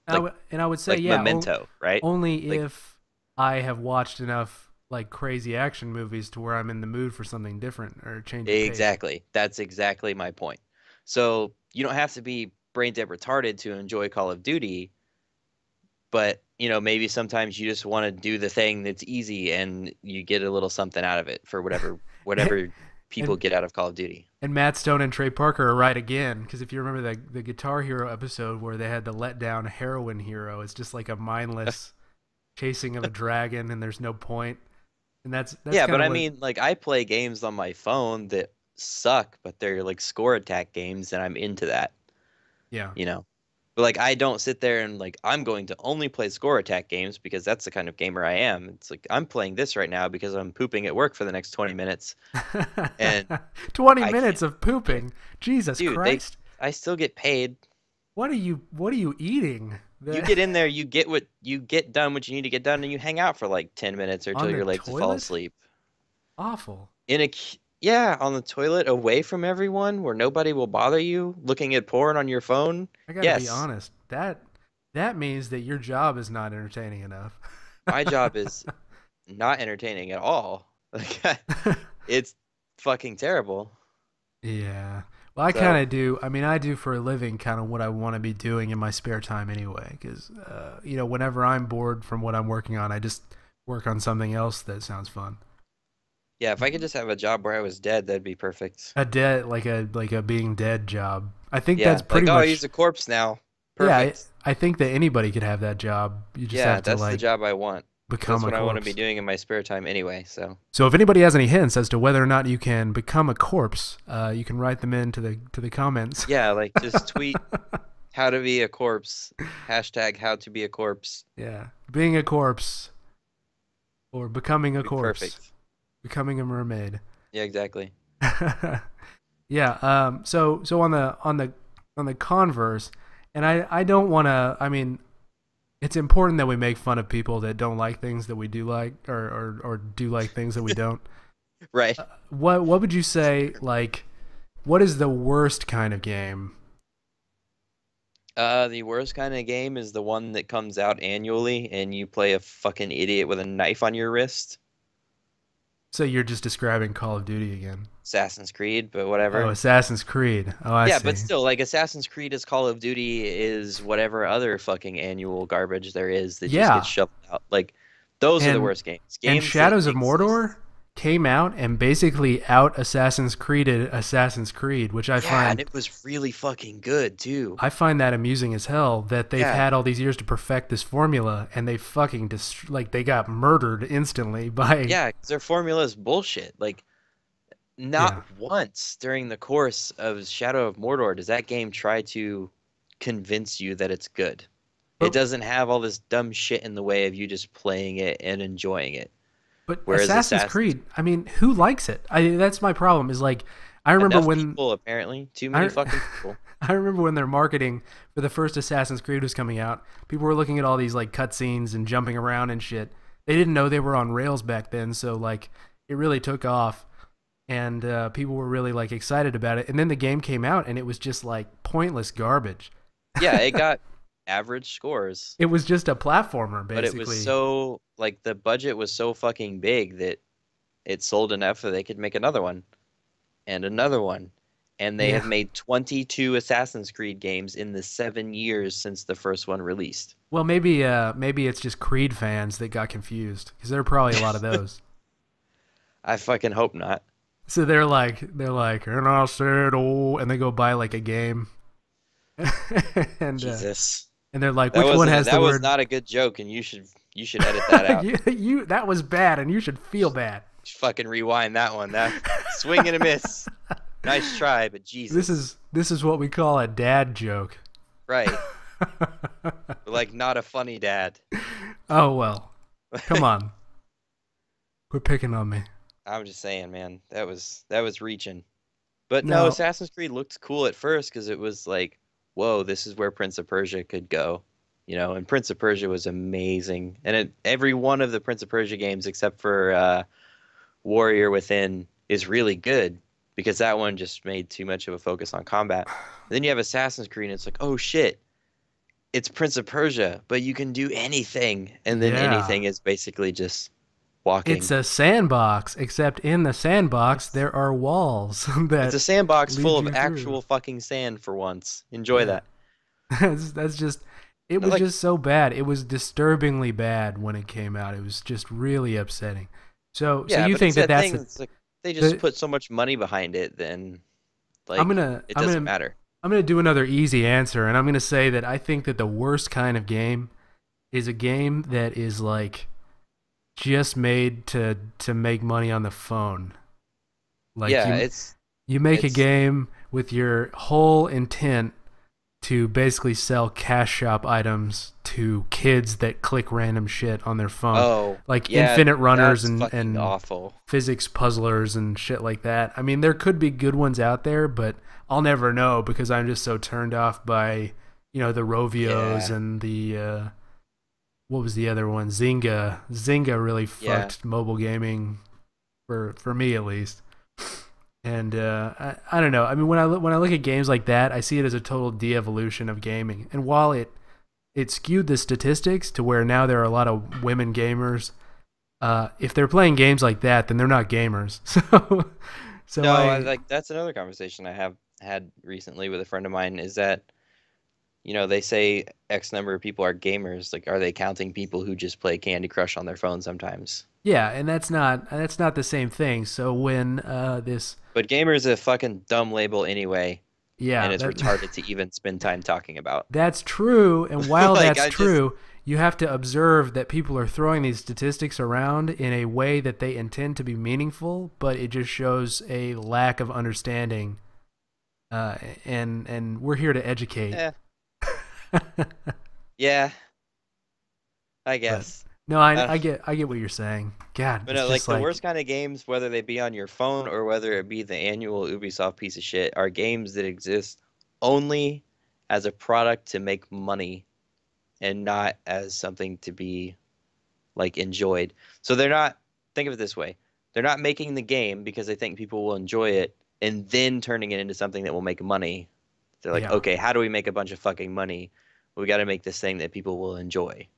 And I would say, Like yeah, Memento, right? only Like- if I have watched enough like crazy action movies to where I'm in the mood for something different or change of pace. Exactly. That's exactly my point. So you don't have to be brain dead retarded to enjoy Call of Duty, but maybe sometimes you just want to do the thing that's easy and you get a little something out of it for whatever people and get out of Call of Duty. and Matt Stone and Trey Parker are right again, because if you remember the Guitar Hero episode where they had the let down heroin hero, it's just like a mindless chasing of a dragon and there's no point. And that's Yeah, kind but of I what. mean, like I play games on my phone that suck, but they're like score attack games and I'm into that, Yeah. you know. But like I don't sit there and like I'm going to only play score attack games because that's the kind of gamer I am. It's like I'm playing this right now because I'm pooping at work for the next 20 minutes and 20 I minutes can't. of pooping. Jesus Dude, they Christ. I still get paid. What are you eating? You get in there, you get done what you need to get done, and you hang out for like 10 minutes or On till the you're late to fall toilet? asleep. Awful. Yeah, on the toilet, away from everyone, where nobody will bother you, looking at porn on your phone. I got to be Yes, honest. That means that your job is not entertaining enough. my job is not entertaining at all. Like, it's fucking terrible. Yeah. Well, I kind So, of do. I mean, I do for a living kind of what I want to be doing in my spare time anyway. Because, whenever I'm bored from what I'm working on, I just work on something else that sounds fun. yeah, if I could just have a job where I was dead, that'd be perfect. A dead, like a being dead job. I think Yeah, that's like, pretty oh, he's much. a corpse now. Yeah, Perfect. I think that anybody could have that job. You just Yeah, have to that's the like job I want. become That's a what I want to be corpse. doing in my spare time anyway, so. So if anybody has any hints as to whether or not you can become a corpse, you can write them into the comments. Yeah, like just tweet how to be a corpse. Hashtag how to be a corpse. Yeah, being a corpse or becoming a Be corpse, perfect. becoming a mermaid. Yeah, exactly. Yeah. So on the converse, and I don't want to. I mean, it's important that we make fun of people that don't like things that we do like, or do like things that we don't. Right. What would you say? Like, what is the worst kind of game? The worst kind of game is the one that comes out annually and you play a fucking idiot with a knife on your wrist. So you're just describing Call of Duty again. Assassin's Creed, but Oh, whatever. Assassin's Creed. Oh, I Yeah, but see. still, like Assassin's Creed is Call of Duty is whatever other fucking annual garbage there is that just gets Yeah, shoved out. Like, those are the and worst games. and Games that Shadows of exist. Mordor came out and basically out Assassin's Creeded Assassin's Creed, which I Yeah, and find it was really fucking good too. I find that amusing as hell. That they've Yeah. had all these years to perfect this formula, and they fucking like they got murdered instantly by. Yeah, 'cause their formula is bullshit. Like, Yeah, not once during the course of Shadow of Mordor does that game try to convince you that it's good. It but doesn't have all this dumb shit in the way of you just playing it and enjoying it. but Whereas Assassin's Assassin's Creed. I mean, who likes it? That's my problem. Is like I remember enough when people apparently, too many I fucking people. I remember when their marketing for the first Assassin's Creed was coming out, people were looking at all these like cutscenes and jumping around and shit. They didn't know they were on rails back then, so like it really took off, and people were really like excited about it. And then the game came out, and it was just like pointless garbage. Yeah, it got average scores, It was just a platformer, but it was basically. so like the budget was so fucking big that it sold enough that they could make another one and another one. And they Yeah. have made 22 Assassin's Creed games in the 7 years since the first one released. Well, maybe it's just Creed fans that got confused because there are probably a lot of those. I fucking hope not. So they're like, and I said, oh, and they go buy like a game, and Jesus. they're like, which one has the That was word? not a good joke, and you should edit that out. you that was bad, and you should feel bad. Fucking rewind that one. That swing and a miss. Nice try, but This Jesus. is what we call a dad joke. Right. But like not a funny dad. Oh well, come on, quit picking on me. I'm just saying, man. That was reaching. But no, No, Assassin's Creed looked cool at first because it was like, whoa, this is where Prince of Persia could go. And Prince of Persia was amazing. And every one of the Prince of Persia games except for Warrior Within is really good because that one just made too much of a focus on combat. Then you have Assassin's Creed and it's like, oh shit, it's Prince of Persia, but you can do anything. And then yeah, anything is basically just It's walking. a sandbox, except in the sandbox It's there are walls it's that a sandbox full lead of you through. actual fucking sand for once. Enjoy Yeah. that. That's just it was Like, just so bad. It was disturbingly bad when it came out. It was just really upsetting. So yeah, you but it's think that that that's thing that's like they just the put so much money behind it, then I'm like gonna it I'm doesn't gonna matter. I'm gonna do another easy answer, and I'm gonna say that I think that the worst kind of game is a game that is like just made to make money on the phone. Like Yeah, you make a it's game with your whole intent to basically sell cash shop items to kids that click random shit on their phone, oh like yeah, infinite runners that's and fucking awful. physics puzzlers and shit like that. I mean, there could be good ones out there, but I'll never know because I'm just so turned off by the Rovios Yeah, and the what was the other one? Zynga. Zynga really yeah. fucked mobile gaming for me at least. And I don't know. I mean, when I look at games like that, I see it as a total de-evolution of gaming. And while it skewed the statistics to where now there are a lot of women gamers, if they're playing games like that, then they're not gamers. So No, I I like that's another conversation I have had recently with a friend of mine is that, they say X number of people are gamers. Like, are they counting people who just play Candy Crush on their phone sometimes? yeah, and that's not the same thing. So when this But gamer is a fucking dumb label anyway, and yeah it's that retarded to even spend time talking about. that's true. And while Like, that's I just, true, you have to observe that people are throwing these statistics around in a way that they intend to be meaningful, but it just shows a lack of understanding. And we're here to educate. eh, yeah, I But guess. no, Uh, I get what you're saying. God, but it's no, like just the like worst kind of games, whether they be on your phone or whether it be the annual Ubisoft piece of shit, are games that exist only as a product to make money and not as something to be like enjoyed. So they're not, think of it this way. They're not making the game because they think people will enjoy it and then turning it into something that will make money. They're like, yeah, okay, how do we make a bunch of fucking money? We got to make this thing that people will enjoy.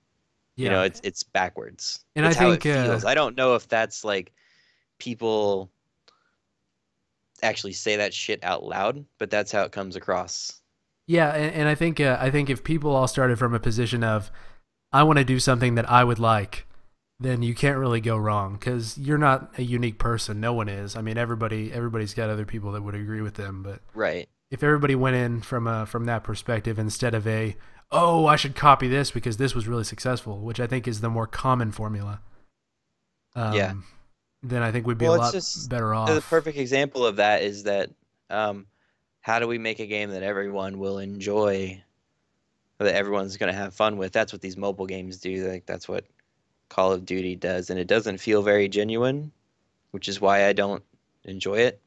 yeah. It's backwards. And I That's how it think feels. I don't know if that's like people actually say that shit out loud, but that's how it comes across. yeah, and I think if people all started from a position of I want to do something that I would like, then you can't really go wrong because you're not a unique person. No one is. I mean, everybody's got other people that would agree with them. But Right. if everybody went in from that perspective instead of a oh I should copy this because this was really successful, which I think is the more common formula, Yeah. um, then I think we'd be a Well, it's lot just better the off. perfect example of that is that um, how do we make a game that everyone will enjoy, that everyone's going to have fun with? That's what these mobile games do. Like that's what Call of Duty does, and it doesn't feel very genuine, which is why I don't enjoy it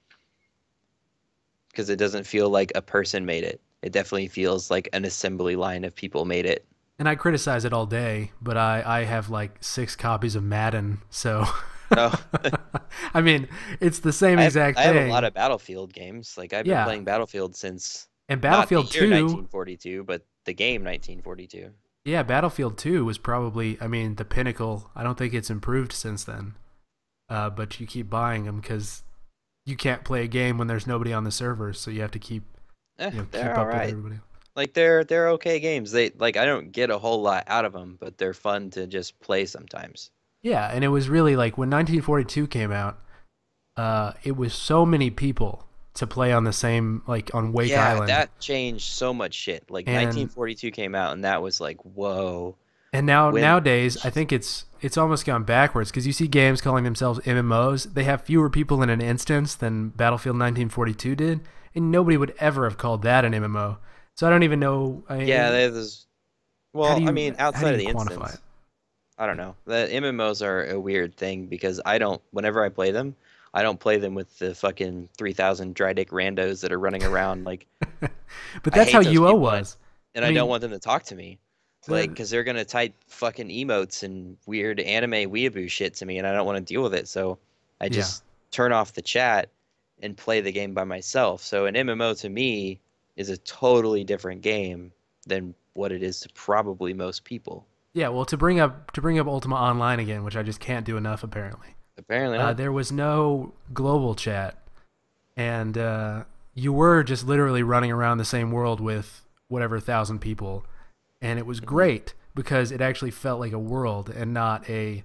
because it doesn't feel like a person made it. It definitely feels like an assembly line of people made it. And I criticize it all day, but I have like 6 copies of Madden, so Oh, I mean it's the same exact I have a lot thing. of Battlefield games. Like I've been Yeah, playing Battlefield since and not the Battlefield year 2, 1942, but the game 1942. yeah, Battlefield 2 was probably, I mean, the pinnacle. I don't think it's improved since then. But you keep buying them because you can't play a game when there's nobody on the servers, so you have to They're keep all up with right. everybody. Like they're okay games. They like I don't get a whole lot out of them, but they're fun to just play sometimes. Yeah, and it was really like when 1942 came out, it was so many people to play on the same like on Wake Yeah, Island, that changed so much shit. Like and 1942 came out and that was like, whoa. now When nowadays I think it's almost gone backwards because you see games calling themselves MMOs. They have fewer people in an instance than Battlefield 1942 did, and nobody would ever have called that an MMO. So I don't even know. yeah, there's well, I mean, how do outside of you the quantify it? instance, I don't know. The MMOs are a weird thing because I don't, whenever I play them, I don't play them with the fucking 3,000 dry dick randos that are running around. Like, But I that's how hate those UO people was. and I I don't mean, want them to talk to me. Like, the because they're gonna type fucking emotes and weird anime weeaboo shit to me, and I don't want to deal with it. So I yeah. just turn off the chat and play the game by myself. So an MMO to me is a totally different game than what it is to probably most people. Yeah, well, to bring up Ultima Online again, which I just can't do enough apparently. Apparently not. There was no global chat, and you were just literally running around the same world with whatever 1,000 people, and it was Hmm. great because it actually felt like a world and not a,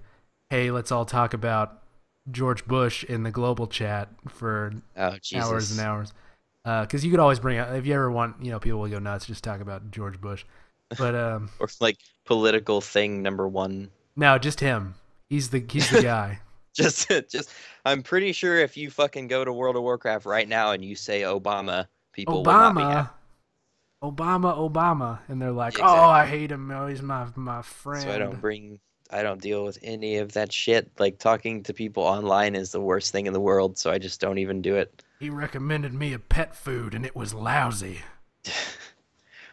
hey, let's all talk about George Bush in the global chat for Oh, hours and Jesus. hours. Because you could always bring up, if you ever want, people will go nuts, just talk about George Bush. But Or like political thing number one. no, just him. He's the guy. Just, I'm pretty sure if you fucking go to World of Warcraft right now and you say Obama, people will not be happy. Obama, Obama, and they're like, oh, I Exactly. hate him. Oh, he's my So friend. I don't deal with any of that shit. Like talking to people online is the worst thing in the world, so I just don't even do it. He recommended me a pet food, and it was lousy.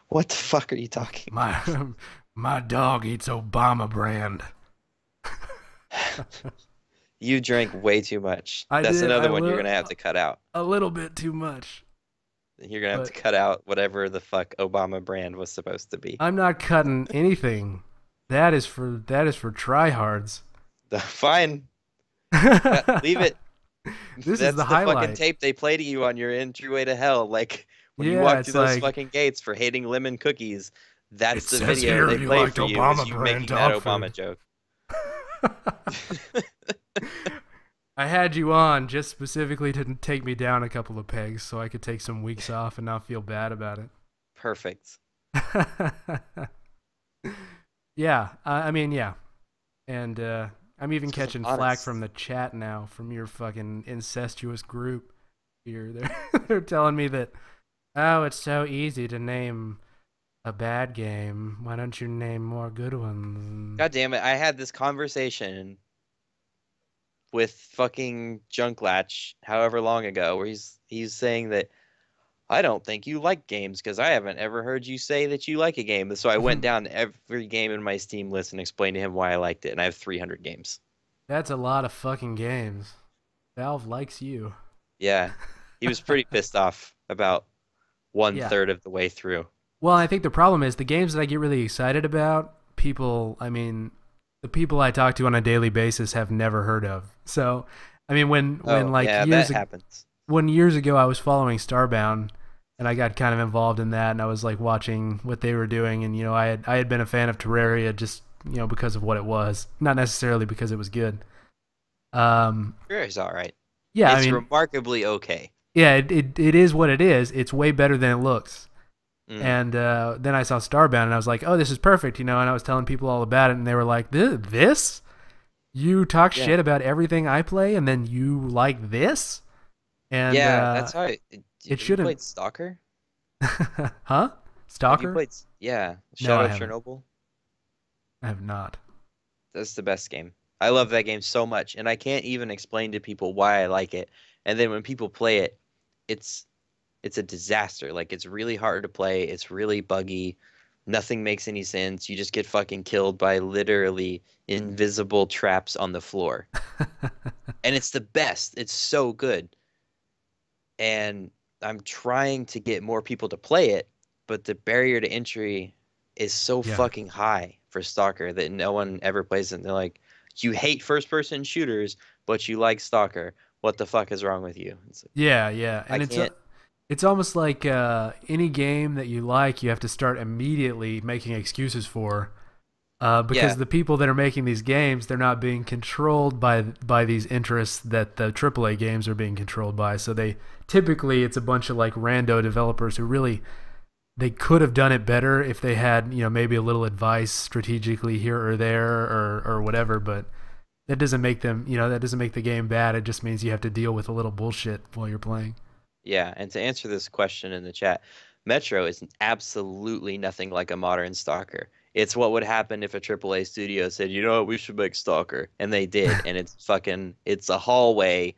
What the fuck are you talking My my dog eats Obama brand. about? You drank way too much. I That's did another one you're gonna have to cut out. a little bit too much, You're gonna have to but cut out whatever the fuck Obama brand was supposed to be. I'm not cutting anything. That is for tryhards. Fine, leave it. This is the That's the fucking highlight. tape they play to you on your entryway to hell. Like when you Yeah, walk through it's those like fucking gates for hating lemon cookies, it that's the says video here they you play liked for you, is Obama you brand making that dog Obama food. joke. I had you on just specifically to take me down a couple of pegs so I could take some weeks off and not feel bad about Perfect. it. Yeah, I mean, yeah. And I'm even Because I'm catching flack from honest. the chat now from your fucking incestuous group here. They're telling me that, oh, it's so easy to name a bad game. Why don't you name more good ones? God damn it! I had this conversation with fucking Junklatch however long ago, where he's saying that I don't think you like games because I haven't ever heard you say that you like a game. So I went down every game in my Steam list and explained to him why I liked it, and I have 300 games. That's a lot of fucking games. Valve likes you. Yeah, he was pretty pissed off about one Yeah. third of the way through. Well, I think the problem is the games that I get really excited about, people, I mean, the people I talk to on a daily basis have never heard of. So, I mean, when Oh, like yeah, that happens. when years ago I was following Starbound and I got kind of involved in that and I was like watching what they were doing and I had been a fan of Terraria just, because of what it was, not necessarily because it was good. Um Sure, it's all right. yeah, I It's mean, remarkably okay. yeah, it is what it is. It's way better than it looks. Mm, And then I saw Starbound, and I was like, "Oh, this is perfect," and I was telling people all about it, and they were like, "This? You talk yeah, shit about everything I play, and then you like this?" And yeah. That's how. it Have you shouldn't, played Stalker? huh? Have you Stalker? played? Yeah, No, Shadow I of haven't. Chernobyl. I have not. That's the best game. I love that game so much, and I can't even explain to people why I like it. And then when people play it, it's it's a disaster. Like it's really hard to play. It's really buggy. Nothing makes any sense. You just get fucking killed by literally invisible traps on the floor. And it's the best. It's so good. And I'm trying to get more people to play it, but the barrier to entry is so Yeah, fucking high for Stalker that no one ever plays it. And they're like, you hate first person shooters, but you like Stalker. What the fuck is wrong with you? It's like, yeah, I and can't. it's almost like any game that you like, you have to start immediately making excuses for. Because Yeah, the people that are making these games, they're not being controlled by these interests that the AAA games are being controlled by. So they typically it's a bunch of like rando developers who really they could have done it better if they had maybe a little advice strategically here or there or whatever. But that doesn't make them that doesn't make the game bad. It just means you have to deal with a little bullshit while you're playing. yeah. And to answer this question in the chat, Metro is absolutely nothing like a modern Stalker. It's what would happen if a AAA studio said, you know what, we should make Stalker. And they did. And it's a hallway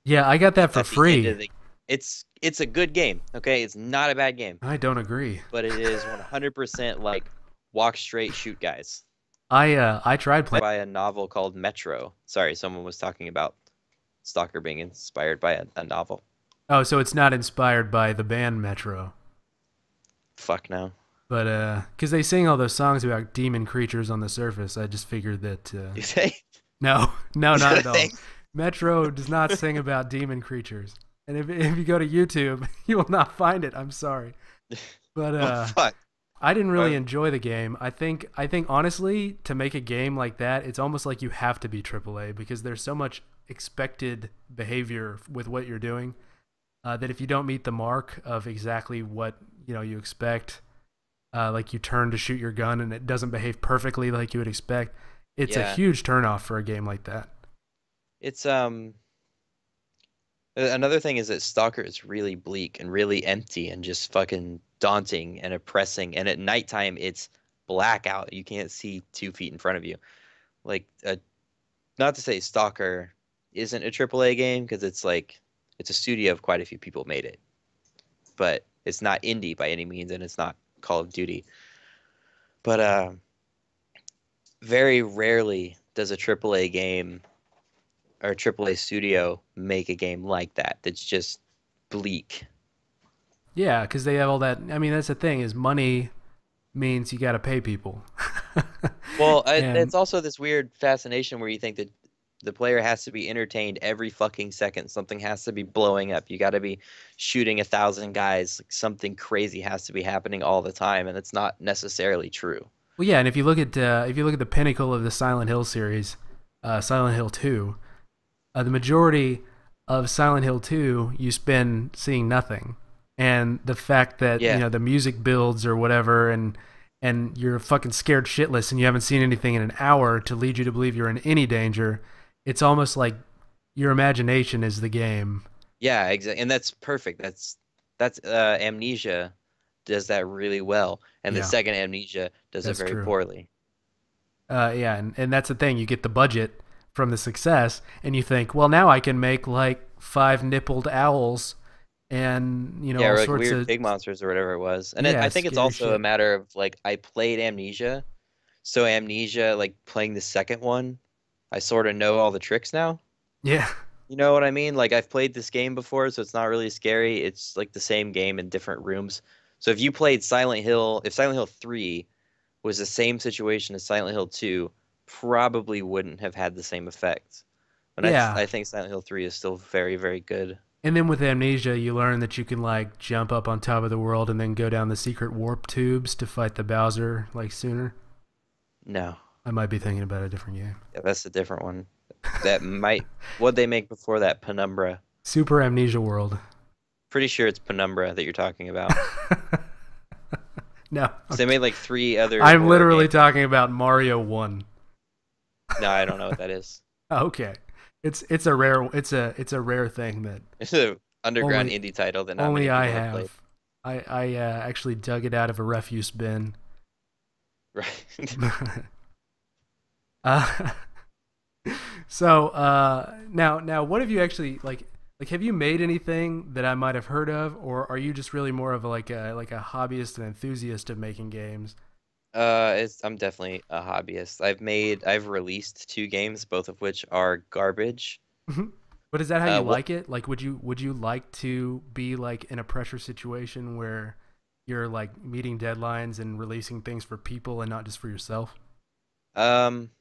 Yeah, I got that for at the end free. of the it's a good game, okay? It's not a bad game, I don't agree. but it is 100% like walk straight, shoot guys. I tried playing. By a novel called Metro. Sorry, someone was talking about Stalker being inspired by a novel. Oh, so it's not inspired by the band Metro, Fuck no. But because they sing all those songs about demon creatures on the surface, I just figured that You say? no, no, Is that not a at all. thing? Metro does not sing about demon creatures. And if you go to YouTube, you will not find it. I'm sorry. But Oh fuck. I didn't really Uh, enjoy the game. I think honestly, to make a game like that, it's almost like you have to be AAA because there's so much expected behavior with what you're doing that if you don't meet the mark of exactly what you expect, like you turn to shoot your gun and it doesn't behave perfectly like you would expect, it's a yeah. huge turnoff for a game like that. It's another thing is that Stalker is really bleak and really empty and just fucking daunting and oppressing. And at nighttime, it's blackout. You can't see 2 feet in front of you. Like, not to say Stalker isn't a AAA game because it's like it's a studio of quite a few people made it, but it's not indie by any means, and it's not Call of Duty. But very rarely does a AAA game or a AAA studio make a game like that. That's just bleak. Yeah, because they have all that. I mean, that's the thing is money means you got to pay people. Well, And it's also this weird fascination where you think that the player has to be entertained every fucking second. Something has to be blowing up. You got to be shooting 1,000 guys. Like, something crazy has to be happening all the time, and it's not necessarily true. well, yeah, and if you look at the pinnacle of the Silent Hill series, Silent Hill 2, the majority of Silent Hill 2 you spend seeing nothing, and the fact that Yeah, the music builds or whatever, and you're fucking scared shitless, and you haven't seen anything in an hour to lead you to believe you're in any danger. It's almost like your imagination is the game. yeah, exactly, and that's perfect. That's Amnesia does that really well, and the Yeah, second Amnesia does it that's very true. poorly. Yeah, and that's the thing. You get the budget from the success, and you think, well, now I can make like five nippled owls, and Yeah, all or like sorts weird of pig monsters or whatever it was. And yeah, I think it's scary also a shit. matter of like I played Amnesia, so Amnesia, like playing the second one, I sort of know all the tricks now. Yeah, You know what I mean? Like I've played this game before, so it's not really scary. It's like the same game in different rooms. So if you played Silent Hill, if Silent Hill 3 was the same situation as Silent Hill 2, probably wouldn't have had the same effect. But yeah. I think Silent Hill 3 is still very, very good. And then with Amnesia, you learn that you can like jump up on top of the world and then go down the secret warp tubes to fight the Bowser like sooner. No, I might be thinking about a different game. yeah, that's a different one. That might what they make before that, Penumbra. Super Amnesia World. Pretty sure it's Penumbra that you're talking about. No, So they made like three other I'm horror literally games. talking about Mario One. No, I don't know what that is. Okay, it's a rare thing that It's a underground only indie title that not only many I people have played. have. I actually dug it out of a refuse bin. Right. uh, so now what have you actually like have you made anything that I might have heard of, or are you just really more of a hobbyist and enthusiast of making games? I'm definitely a hobbyist. I've released two games, both of which are garbage. But is that how you What like it? Like would you like to be like in a pressure situation where you're like meeting deadlines and releasing things for people and not just for yourself? um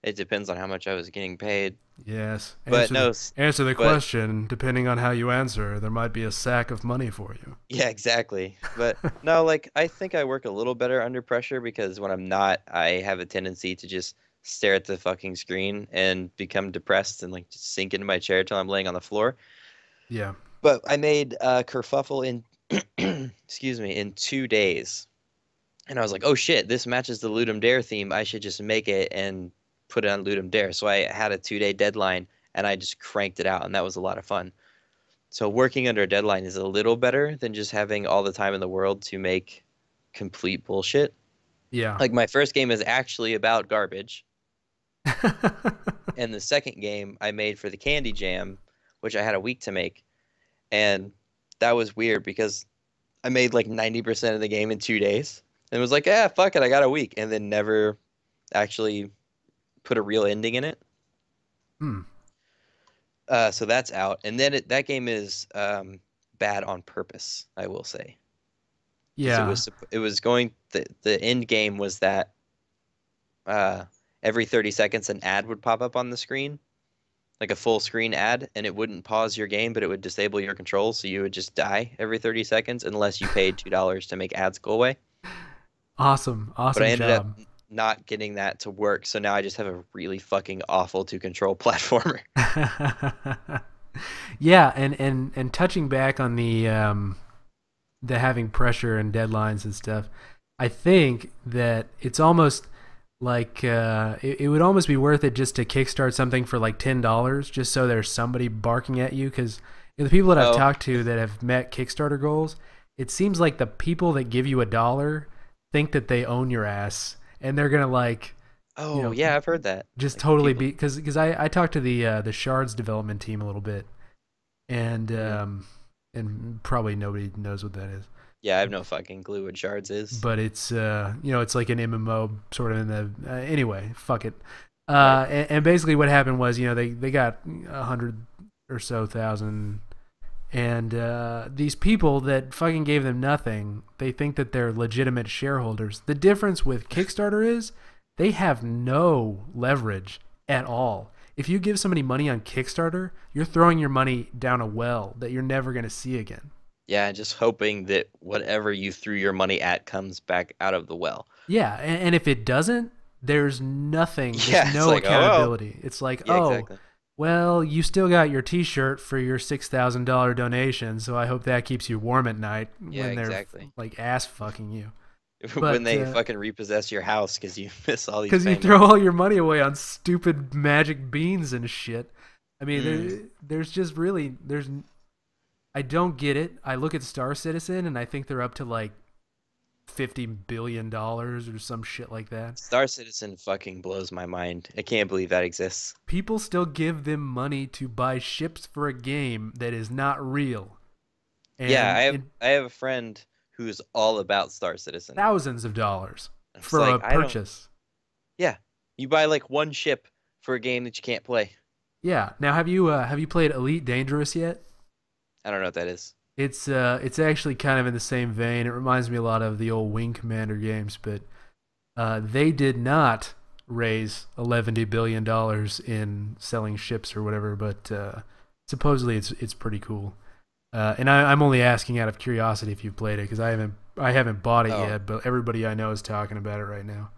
it depends on how much I was getting paid. Yes. But Answer the no, answer the but question. Depending on how you answer, there might be a sack of money for you. yeah, exactly. But no, like I think I work a little better under pressure because when I'm not, I have a tendency to just stare at the fucking screen and become depressed and like just sink into my chair till I'm laying on the floor. Yeah. But I made Kerfuffle in excuse me, in 2 days. And I was like, oh shit, this matches the Ludum Dare theme. I should just make it and put it on Ludum Dare. So I had a 2 day deadline and I just cranked it out, and that was a lot of fun. So working under a deadline is a little better than just having all the time in the world to make complete bullshit. Yeah. Like my first game is actually about garbage, and the second game I made for the Candy Jam, which I had a week to make, and that was weird because I made like 90% of the game in 2 days and was like, yeah, fuck it, I got a week, and then never actually put a real ending in it. Hmm. So that's out, and then that game is bad on purpose, I will say. because Yeah. it was going the end game was that uh every 30 seconds an ad would pop up on the screen, like a full screen ad, and it wouldn't pause your game, but it would disable your controls, so you would just die every 30 seconds unless you paid $2 to make ads go away. Awesome. But I Awesome ended up job. not getting that to work, so now I just have a really fucking awful to control platformer. Yeah, and touching back on the having pressure and deadlines and stuff, I think that it's almost like it would almost be worth it just to kickstart something for like $10, just so there's somebody barking at you. Because the people that I've Oh, talked to that have met Kickstarter goals, it seems like the people that give you $1 think that they own your ass, and they're gonna like, you oh know, yeah, I've heard that. just Like totally people. be because I talked to the Shards development team a little bit, and Mhm. probably nobody knows what that is, Yeah, I have no fucking clue what shards is. but it's it's like an MMO sort of in the anyway, fuck it. Right. And basically what happened was, they got 100 or so thousand, and these people that fucking gave them nothing, they think that they're legitimate shareholders. The difference with Kickstarter is they have no leverage at all. If you give somebody money on Kickstarter, you're throwing your money down a well that you're never going to see again. Yeah, just hoping that whatever you threw your money at comes back out of the well. Yeah, and if it doesn't, there's nothing. There's Yeah, it's no like, oh, well. accountability. It's like, Yeah, oh, exactly. well, you still got your T-shirt for your $6,000 donation, so I hope that keeps you warm at night Yeah, when they're exactly. like ass fucking you. When But they fucking repossess your house because you miss all these because you payments. throw all your money away on stupid magic beans and shit. I mean, Mm. there's just really there's I don't get it. I look at Star Citizen and I think they're up to like $50 billion or some shit like that. Star Citizen fucking blows my mind. I can't believe that exists. People still give them money to buy ships for a game that is not real, Yeah, and in I have a friend who's all about Star Citizen. thousands of dollars It's for a like I don't. purchase. Yeah, you buy like one ship for a game that you can't play. Yeah. Now, have you played Elite Dangerous yet? I don't know what that is. It's actually kind of in the same vein. It reminds me a lot of the old Wing Commander games, but they did not raise $11 billion in selling ships or whatever. But supposedly it's pretty cool. And I'm only asking out of curiosity if you've played it, because I haven't bought it Oh, yet, but everybody I know is talking about it right now.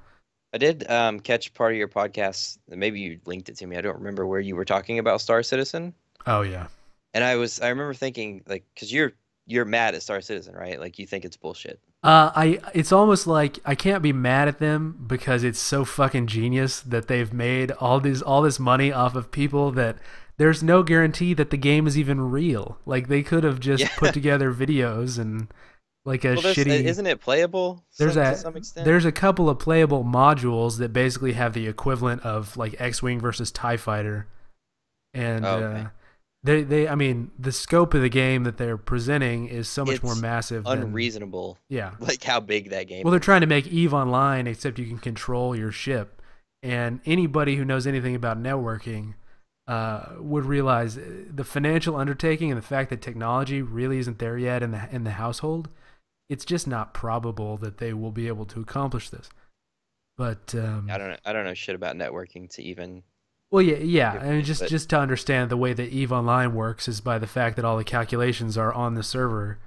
I did catch part of your podcast. Maybe you linked it to me. I don't remember where you were talking about Star Citizen. Oh yeah. And I remember thinking like, because you're mad at Star Citizen, right? Like you think it's bullshit. It's almost like I can't be mad at them because it's so fucking genius that they've made all this money off of people that there's no guarantee that the game is even real. Like they could have just Yeah. put together videos and like a Well, shitty. isn't it playable There's to a some extent? there's a couple of playable modules that basically have the equivalent of like X-wing versus TIE fighter, and Oh, okay. I mean the scope of the game that they're presenting is so much more It's massive than. unreasonable, Yeah. like how big that Well, game they're is. trying to make Eve Online, except you can control your ship. And anybody who knows anything about networking would realize the financial undertaking and the fact that technology really isn't there yet in the household. It's just not probable that they will be able to accomplish this. But I don't know shit about networking to even well, yeah. give I mean, it, but just to understand the way that Eve Online works is by the fact that all the calculations are on the server.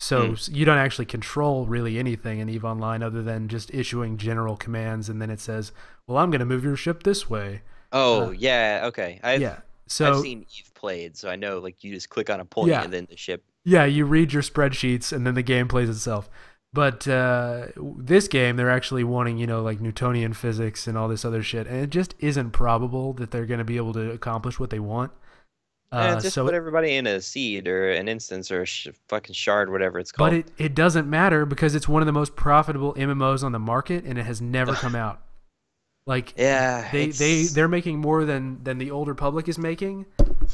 So mm. you don't actually control really anything in Eve Online other than just issuing general commands, and then it says, "Well, I'm going to move your ship this way." Oh Uh, yeah, okay. yeah. I've So seen Eve played, so I know like you just click on a point yeah, and then the ship. yeah. You read your spreadsheets, and then the game plays itself. But this game, they're actually wanting, like Newtonian physics and all this other shit, and it just isn't probable that they're going to be able to accomplish what they want. And just So put everybody in a seed or an instance or a fucking shard, whatever it's But called. it doesn't matter because it's one of the most profitable MMOs on the market, and it has never come out. Like Yeah, they're making more than the older public is making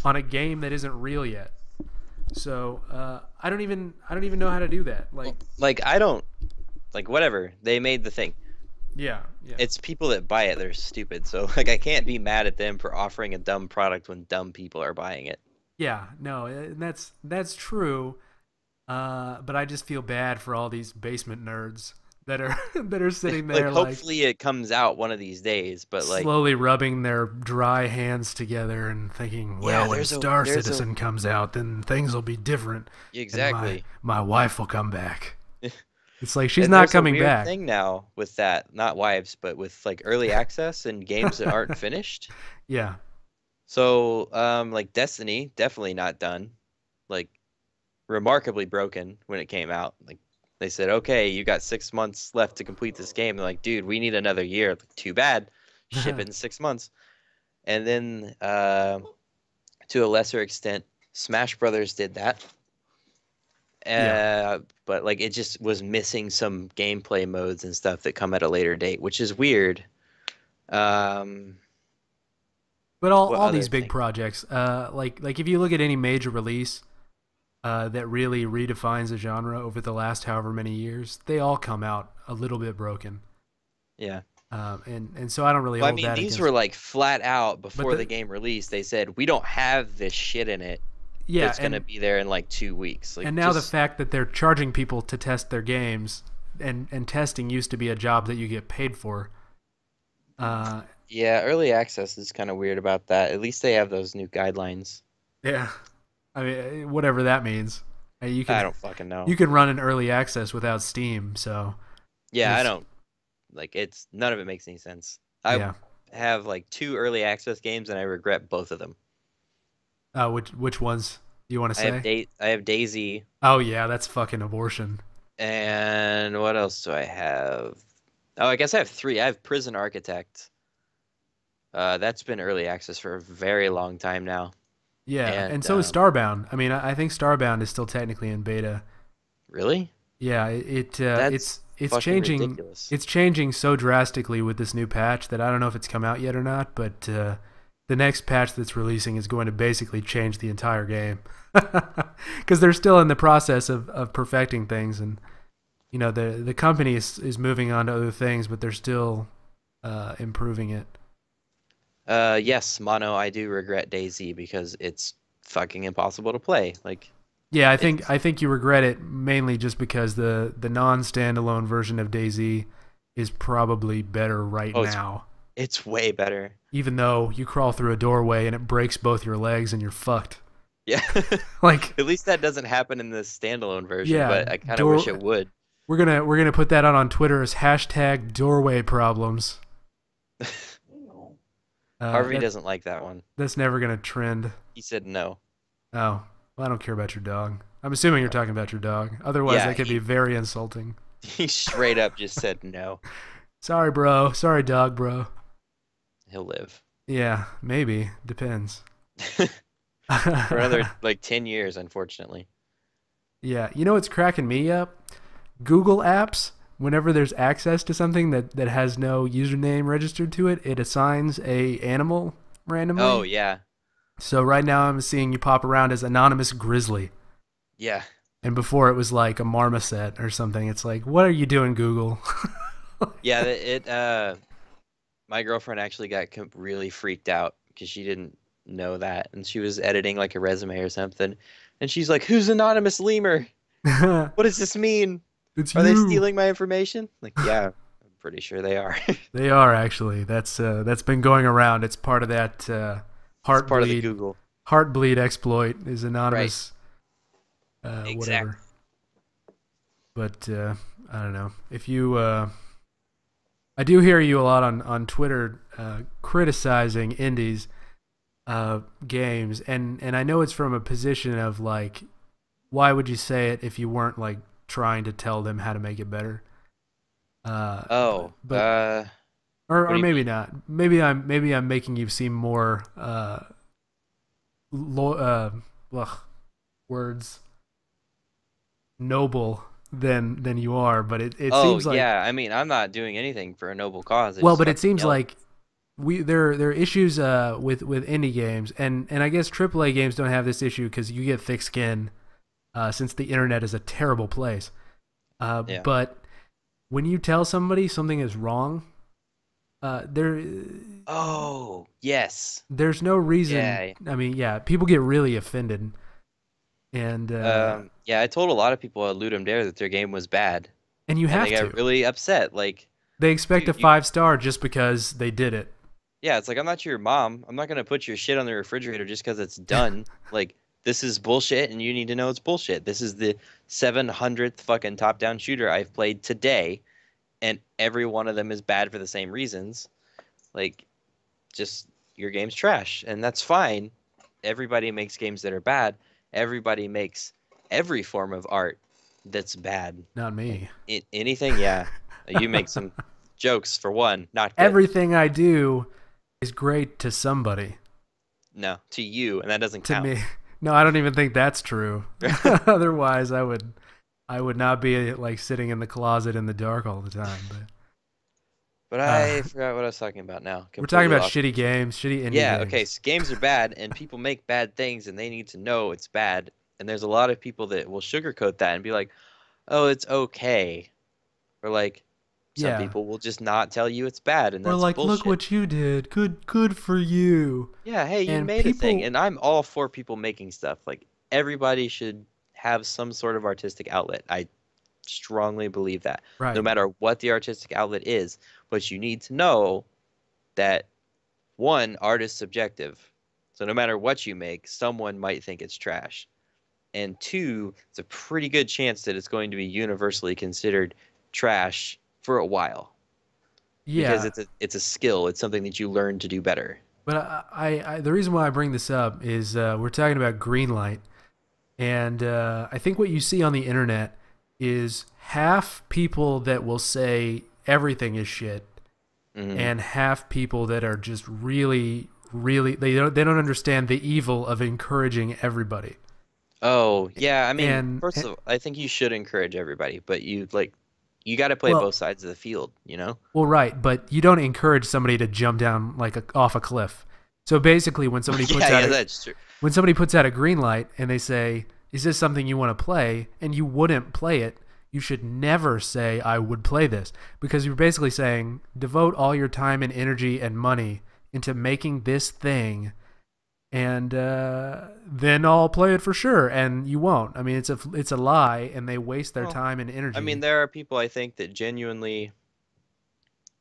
on a game that isn't real yet. So I don't even know how to do that. like I don't like whatever. They made the thing. Yeah, yeah, It's people that buy it, they're stupid. So like I can't be mad at them for offering a dumb product when dumb people are buying it. yeah. No, and that's true. But I just feel bad for all these basement nerds that are that are sitting Like there like hopefully it comes out one of these days, but like slowly rubbing their dry hands together and thinking, yeah, well, when Star there's a Citizen comes out, then things will be different, and exactly. my wife will come back. It's like she's And not there's a coming weird back. thing now with that, not wives, but with like early access and games that aren't finished. Yeah, So, like Destiny, definitely not done. Like remarkably broken when it came out. Like they said, okay, you got 6 months left to complete this game. They're like, dude, we need another year. Like, too bad. Ship it in 6 months. And then, to a lesser extent, Smash Brothers did that. yeah. But like it just was missing some gameplay modes and stuff that come at a later date, which is weird. Um, But what all other these big thing? projects, like if you look at any major release, that really redefines a genre over the last however many years, they all come out a little bit broken. Yeah. And so I don't really Well, I hold mean, that these against. were like flat out But before the game released. They said we don't have this shit in it yeah, that's gonna be there in like 2 weeks. Like and now the just fact that they're charging people to test their games, and testing used to be a job that you get paid for. Uh, yeah, early access is kind of weird about that. At least they have those new guidelines. yeah, I mean whatever that means. You I can don't fucking know. you can run an early access without Steam, so Yeah, I there's don't like it's none of it makes any sense. I yeah. have like two early access games and I regret both of them. Which ones do you want to say? I have Daisy Oh yeah, that's fucking abortion. and what else do I have? Oh, I guess I have three. I have Prison Architect. That's been early access for a very long time now. Yeah, and And so is Starbound. I mean, I think Starbound is still technically in beta. really? Yeah, That's it's fucking changing. ridiculous. It's changing so drastically with this new patch that I don't know if it's come out yet or not. But the next patch that's releasing is going to basically change the entire game because they're still in the process of perfecting things, and you know the company is moving on to other things, but they're still improving it. Yes, Mono, I do regret Daisy because it's fucking impossible to play. Like Yeah, it's I think you regret it mainly just because the non-standalone version of DayZ is probably better right oh, now. it's way better. Even though you crawl through a doorway and it breaks both your legs and you're fucked. Yeah. Like, At least that doesn't happen in the standalone version, yeah, but I kind of wish it would. we're gonna put that out on Twitter as hashtag doorway problems. Harvey That doesn't like that one. that's never gonna trend. He said no. Oh, well, I don't care about your dog. I'm assuming you're talking about your dog. Otherwise, Yeah, that could be very insulting. he straight up just said no. Sorry, bro. Sorry, dog, bro. He'll live Yeah, maybe. Depends. for another like 10 years, unfortunately. Yeah, you know what's cracking me up? Google Apps, whenever there's access to something that has no username registered to it, it assigns a animal Oh, randomly. yeah. So right now I'm seeing you pop around as anonymous grizzly. Yeah. And before it was like a marmoset or something. It's like, what are you doing, Google? Yeah, my girlfriend actually got really freaked out because she didn't know that, and she was editing like a resume or something, and she's like, "Who's anonymous lemur? What does this mean? It's Are they you. stealing my information?" Like, yeah, I'm pretty sure they are. They are actually. That's been going around. It's part of that It's part of the heartbleed Google. heartbleed exploit is Right. anonymous Exactly. whatever. But I don't know. If you I do hear you a lot on Twitter criticizing indies games, and I know it's from a position of like, why would you say it if you weren't like trying to tell them how to make it better? Oh, But what do or you maybe mean? not. Maybe I'm making you seem more lo- ugh, words noble than you are, but it Oh, seems like yeah. I mean, I'm not doing anything for a noble cause. I well, just but it fucking seems yell. like there are issues with indie games, and I guess AAA games don't have this issue because you get thick skin since the internet is a terrible place. Yeah. But when you tell somebody something is wrong, there Oh, yes. there's no reason. Yeah. I mean, yeah, people get really offended, And Yeah, I told a lot of people at Ludum Dare that their game was bad, you and have they got to. really upset. Like, They expect a dude, you 5-star just because they did it. yeah, it's like I'm not your mom. I'm not gonna put your shit on the refrigerator just because it's done. Like, this is bullshit, and you need to know it's bullshit. This is the 700th fucking top-down shooter I've played today, and every one of them is bad for the same reasons. Like, just your game's trash, and that's fine. Everybody makes games that are bad. Everybody makes every form of art that's bad. Not Like me. anything, yeah. You make some jokes for one, not good. Everything I do is great to somebody. No, to you, and that doesn't To count. me. No, I don't even think that's true. Otherwise, I would not be like sitting in the closet in the dark all the time. But But I forgot what I was talking about now. we're talking Completely about lost. shitty games, shitty indie Yeah, okay, games. so games are bad, and people make bad things, and they need to know it's bad. And there's a lot of people that will sugarcoat that and be like, "Oh, it's okay," or like, some Yeah. people will just not tell you it's bad, and Or that's like, look bullshit. what you did. Good for you. Yeah, hey, you And made a thing, people, and I'm all for people making stuff. Like, everybody should have some sort of artistic outlet. I strongly believe that, no right. matter what the artistic outlet is. But you need to know that one, art is subjective. So no matter what you make, someone might think it's trash. And two, it's a pretty good chance that it's going to be universally considered trash for a while because Yeah. it's a skill. It's something that you learn to do better. But the reason why I bring this up is we're talking about Greenlight. And I think what you see on the internet is half people that will say everything is shit, Hmm. and half people that are just really, really they don't understand the evil of encouraging everybody. Oh, yeah. I mean, And, first of all, I think you should encourage everybody, but you got to play well, both sides of the field, you know? well, right, but you don't encourage somebody to jump down like off a cliff. So basically, Yeah, yeah, that's true. when somebody puts out a green light and they say, "Is this something you want to play?" and you wouldn't play it, you should never say, "I would play this," because you're basically saying, devote all your time and energy and money into making this thing, and then I'll play it for sure. And you won't. I mean, it's a lie, and they waste their Well, time and I mean, energy. there are people I think that genuinely,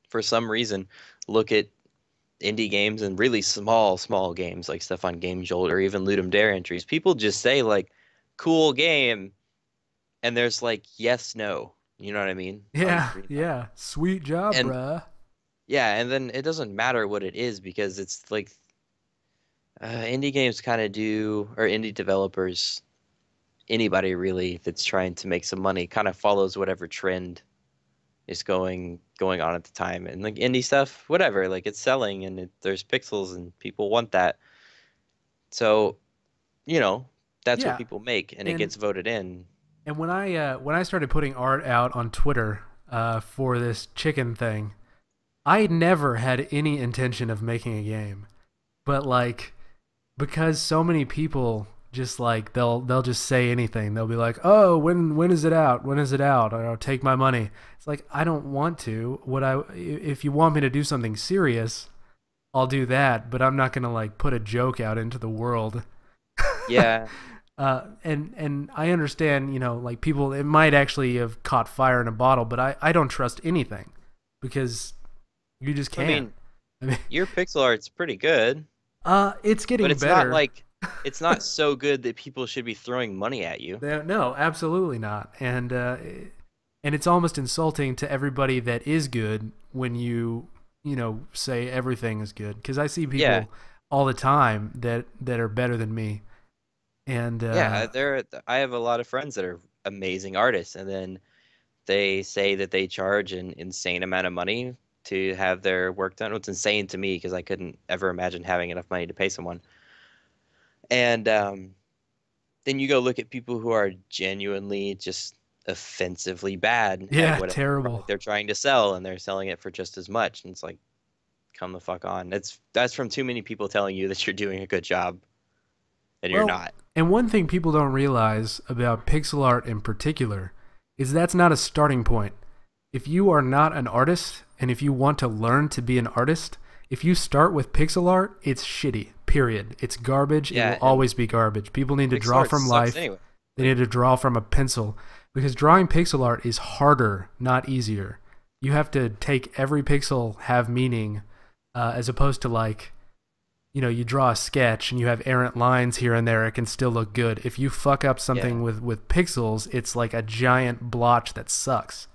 for some reason, look at indie games and really small games like stuff on Game Jolt or even Ludum Dare entries. People just say like, "Cool game," and there's like yes, no. You know what I mean? On Yeah, Greenlight. yeah. Sweet job, And bruh. yeah, and then it doesn't matter what it is because it's like indie games kind of do, or indie developers, anybody really that's trying to make some money kind of follows whatever trend is going on at the time. And like indie stuff, whatever, like it's selling and there's pixels and people want that. So, you know, that's what Yeah, people make and it and gets voted in. when I started putting art out on Twitter for this chicken thing, I never had any intention of making a game, but like because so many people just like they'll just say anything. They'll be like, "Oh, when is it out? When is it out? Or I'll take my money." It's like I don't want to. If you want me to do something serious, I'll do that, but I'm not gonna like put a joke out into the world. Yeah. And I understand, like people, it might actually have caught fire in a bottle, but I don't trust anything because you just I can't. mean, I mean, your pixel art's pretty good, it's but getting it's not better. like it's not so good that people should be throwing money at you. No, absolutely not. And it's almost insulting to everybody that is good when you say everything is good. Because I see Yeah. people all the time that are better than me. And Yeah, I have a lot of friends that are amazing artists and then they say that they charge an insane amount of money to have their work done. It's insane to me because I couldn't ever imagine having enough money to pay someone. And then you go look at people who are genuinely just offensively bad at yeah, whatever terrible. product they're trying to sell, and they're selling it for just as much. And it's like, come the fuck on. That's from too many people telling you that you're doing a good job, and you're Well, not. and one thing people don't realize about pixel art in particular is that's not a starting point. If you are not an artist and if you want to learn to be an artist, if you start with pixel art, it's shitty. Period. It's garbage. It Yeah, will and always be garbage. People need to pixel draw art from sucks life. anyway. They need to draw from a pencil, because drawing pixel art is harder, not easier. You have to take every pixel have meaning, as opposed to like, you know, you draw a sketch and you have errant lines here and there. It can still look good. If you fuck up something with pixels, it's like a giant blotch that sucks.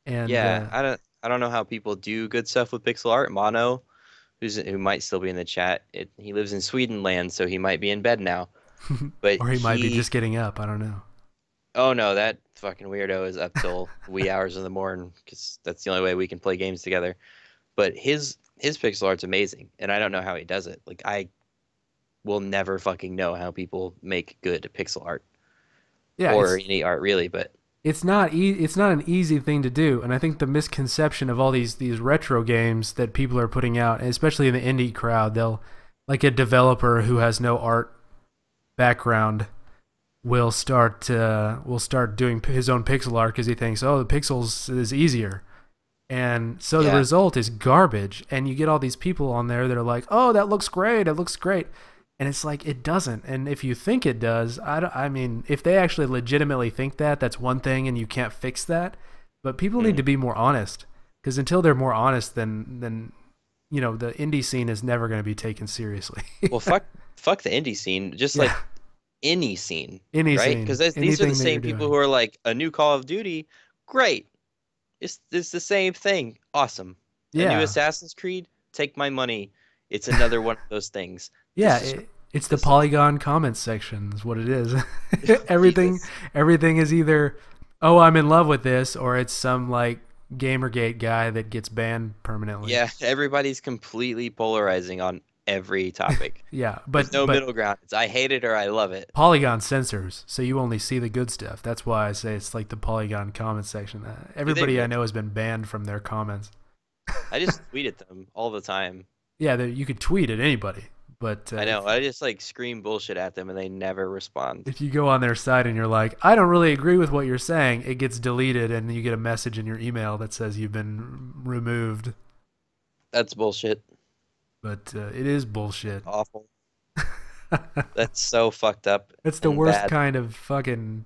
And Yeah, I don't know how people do good stuff with pixel art. Mono, who might still be in the chat, he lives in Sweden land, so he might be in bed now. But or he might be just getting up. I don't know. oh no, that fucking weirdo is up till wee hours in the morning because that's the only way we can play games together. But his pixel art's amazing, and I don't know how he does it. Like I will never fucking know how people make good pixel art Yeah, or any art really. But it's not an easy thing to do, and I think the misconception of all these retro games that people are putting out, and especially in the indie crowd, they'll, like, a developer who has no art background will start doing his own pixel art because he thinks, oh, the pixels is easier, and so the result is garbage. And you get all these people on there that are like, oh, that looks great, it looks great. And it's like, it doesn't. And if you think it does, I mean, if they actually legitimately think that, that's one thing, and you can't fix that. But people need to be more honest, because until they're more honest, then you know, the indie scene is never going to be taken seriously. well, fuck the indie scene, just like any scene, right? Because these are the same people who are like, a new Call of Duty, great. It's the same thing, awesome. A new Assassin's Creed, take my money. It's another one of those things. Yeah, it's the Polygon comments section is what it is. everything is either, oh, I'm in love with this, or it's some like Gamergate guy that gets banned permanently. Yeah, everybody's completely polarizing on every topic. Yeah, but there's no middle ground. It's I hate it or I love it. Polygon censors, so you only see the good stuff. That's why I say it's like the Polygon comments section. Everybody I know has been banned from their comments. I just tweet at them all the time. Yeah, you could tweet at anybody, but I know. I just like scream bullshit at them and they never respond. If you go on their site and you're like, I don't really agree with what you're saying, it gets deleted and you get a message in your email that says you've been removed. That's bullshit. But it is bullshit. Awful. That's so fucked up. That's the worst kind of fucking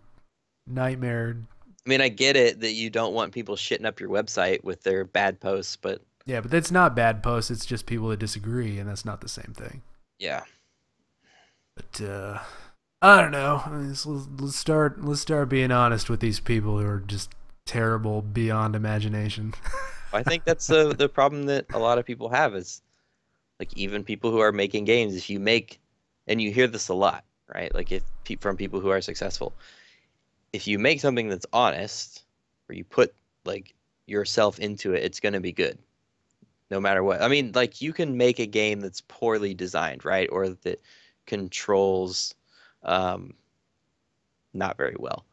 nightmare. I mean, I get it that you don't want people shitting up your website with their bad posts, but yeah, but that's not bad posts. It's just people that disagree, and that's not the same thing. Yeah. But I don't know. Let's start being honest with these people who are just terrible beyond imagination. I think that's the problem that a lot of people have is, like, even people who are making games. If you make, and you hear this a lot, right? Like from people who are successful, if you make something that's honest, or you put like yourself into it, it's going to be good. No matter what. I mean, like, you can make a game that's poorly designed, right? Or that controls not very well,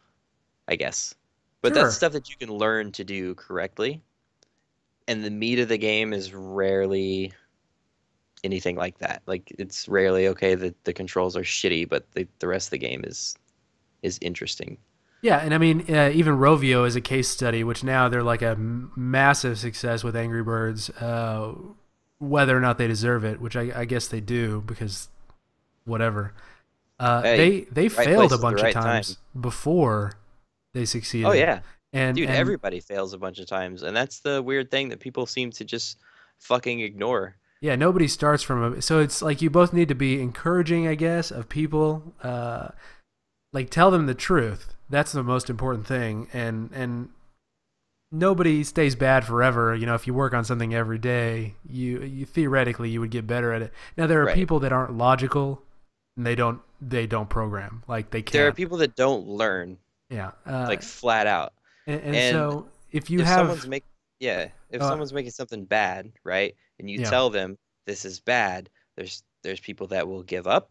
I guess. But that's stuff that you can learn to do correctly. And the meat of the game is rarely anything like that. Like, it's rarely okay that the controls are shitty, but the rest of the game is interesting. Yeah, and I mean, even Rovio is a case study, which now they're like a massive success with Angry Birds, whether or not they deserve it, which I guess they do, because whatever. They failed a bunch of times before they succeeded. Oh, yeah. And everybody fails a bunch of times, and that's the weird thing that people seem to just fucking ignore. Yeah, nobody starts from a... So it's like you both need to be encouraging, I guess, of people. Like, tell them the truth. That's the most important thing, and nobody stays bad forever. You know, if you work on something every day, you theoretically you would get better at it. Now there are people that aren't logical, and they don't program. Like, they can't. There are people that don't learn. Yeah, like, flat out. And so if someone's making something bad, right, and you tell them this is bad, there's people that will give up,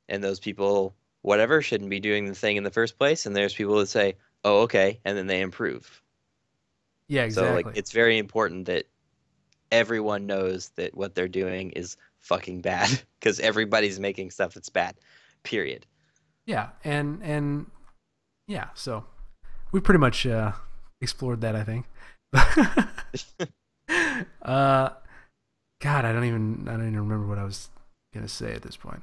and those people, whatever, shouldn't be doing the thing in the first place, and there's people that say, oh, okay, and then they improve. Yeah, exactly. So, like, it's very important that everyone knows that what they're doing is fucking bad, because everybody's making stuff that's bad, period. Yeah, and yeah, so we pretty much explored that, I think. God, I don't even remember what I was gonna say at this point?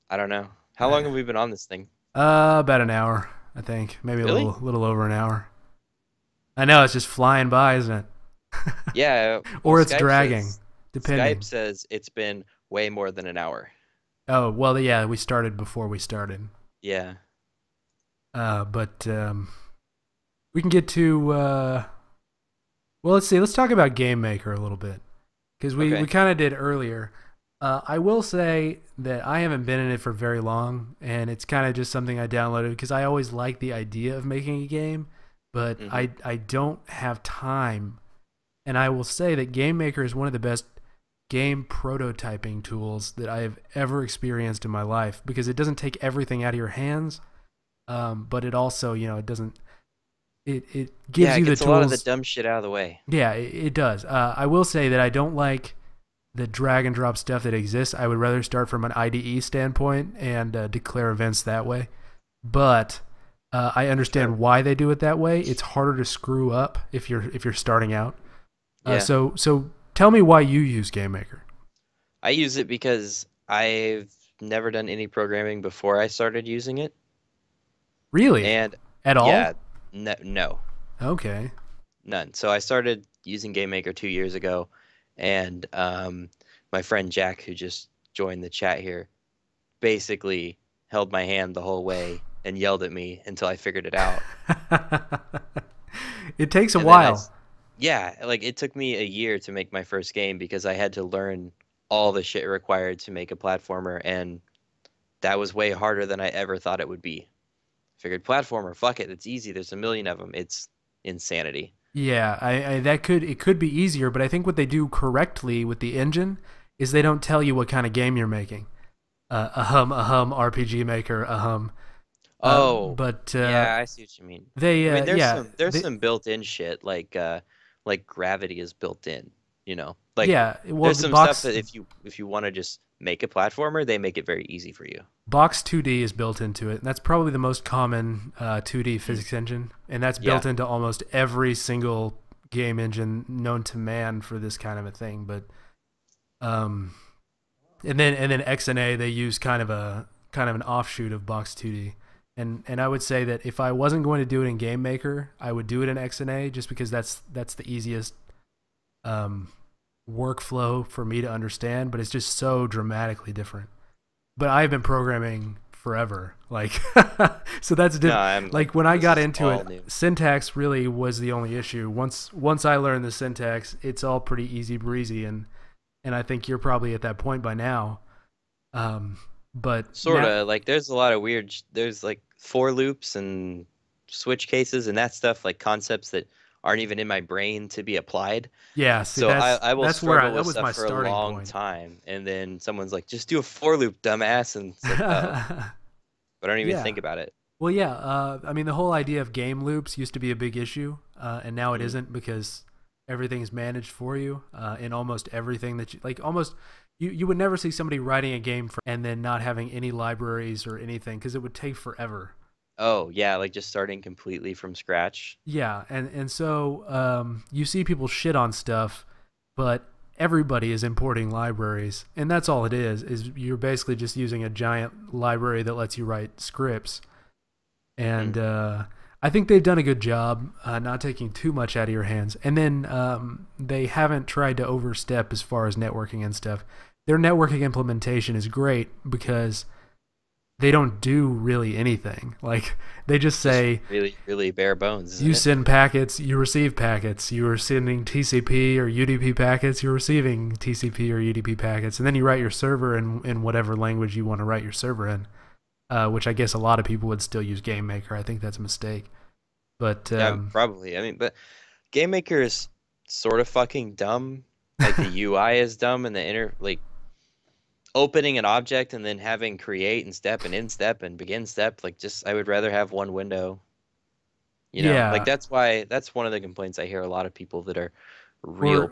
I don't know. How long I, have we been on this thing? about an hour, I think. Maybe a Really? little over an hour. I know it's just flying by, isn't it? Yeah. Well, Or it's dragging, Skype depending. says it's been way more than an hour. Oh well, yeah, we started before we started. Yeah. But we can get to. Well, let's see. Let's talk about Game Maker a little bit because we Okay. kind of did earlier. I will say that I haven't been in it for very long, and it's kind of just something I downloaded because I always like the idea of making a game, but Hmm. I don't have time. And I will say that Game Maker is one of the best game prototyping tools that I have ever experienced in my life because it doesn't take everything out of your hands, but it also, it doesn't. It Yeah, gives it you the gets a lot of the tools. dumb shit out of the way. Yeah, it does. I will say that I don't like the drag and drop stuff that exists. I would rather start from an IDE standpoint and declare events that way. But I Sure. understand why they do it that way. It's harder to screw up if you're starting out. Yeah. So tell me why you use GameMaker. I use it because I've never done any programming before I started using it. Really? And At yeah, all? no, Okay. none. So I started using GameMaker 2 years ago, and my friend Jack, who just joined the chat here, basically held my hand the whole way and yelled at me until I figured it out. It takes a And then while. yeah, like it took me a year to make my first game because I had to learn all the shit required to make a platformer, and that was way harder than I ever thought it would be. Figured platformer, fuck it, it's easy. There's a million of them. It's insanity. Yeah, it could be easier, but I think what they do correctly with the engine is they don't tell you what kind of game you're making. A hum RPG maker, a hum. Oh, But yeah, I see what you mean. they I mean, yeah there's they some built-in shit like gravity is built in, you know. Like yeah well there's the some stuff that if you want to just make a platformer, they make it very easy for you. box 2D is built into it. And that's probably the most common 2D Mm. physics engine, and that's built Yeah. into almost every single game engine known to man for this kind of a thing. But um, and then XNA they use kind of an offshoot of Box 2D. And I would say that if I wasn't going to do it in Game Maker, I would do it in XNA just because that's the easiest um, workflow for me to understand. But it's just so dramatically different. But I've been programming forever, like so that's No, different. I'm like Like when I this got is into all it, new. syntax really was the only issue. Once I learned the syntax, it's all pretty easy breezy, and I think you're probably at that point by now. Um, but Sort now, of like there's a lot of weird there's like for loops and switch cases and that stuff like concepts that aren't even in my brain to be applied. yeah, see So I will that's where struggle that with was stuff my for a starting long point. time, and then someone's like, "Just do a for loop, dumbass," and it's like, "Oh," but I don't even Yeah. think about it. Well, yeah. I mean, the whole idea of game loops used to be a big issue, and now it Mm. isn't because everything's managed for you in almost everything that you like. Almost, you would never see somebody writing a game and then not having any libraries or anything because it would take forever. Oh yeah, like just starting completely from scratch. Yeah, and so you see people shit on stuff, but everybody is importing libraries, and that's all it is. Is you're basically just using a giant library that lets you write scripts. Mm. And I think they've done a good job not taking too much out of your hands. And then they haven't tried to overstep as far as networking and stuff. Their networking implementation is great because they don't do really anything. Like they just Just say really, really bare bones, isn't you it? send packets, you receive packets. You are sending TCP or UDP packets, you're receiving TCP or UDP packets, and then you write your server in whatever language you want to write your server in. Which I guess a lot of people would still use Game Maker. I think that's a mistake. But Yeah, probably. I mean, but Game Maker is sort of fucking dumb. Like the UI is dumb, and the inner like opening an object and then having create and step and in step and begin step. Like just I would rather have one window. You know, like yeah, that's one of the complaints I hear a lot of people that are real or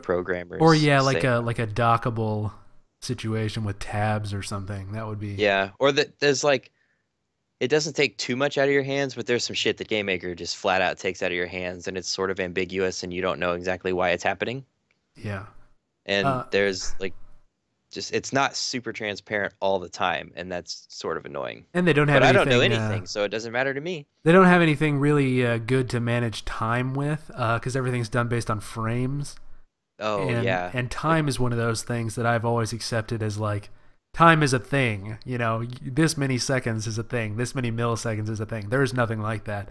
or programmers yeah, say about like it. a dockable situation with tabs or something. That would be Yeah, or that there's like it doesn't take too much out of your hands, but there's some shit that Game Maker just flat out takes out of your hands, and it's sort of ambiguous, and you don't know exactly why it's happening. yeah. And Uh, there's like just it's not super transparent all the time, and that's sort of annoying. And they don't But have I don't know anything. anything, so it doesn't matter to me. They don't have anything really good to manage time with, because everything's done based on frames. Oh And yeah, like time is one of those things that I've always accepted as like time is a thing. You know, this many seconds is a thing. This many milliseconds is a thing. There is nothing like that.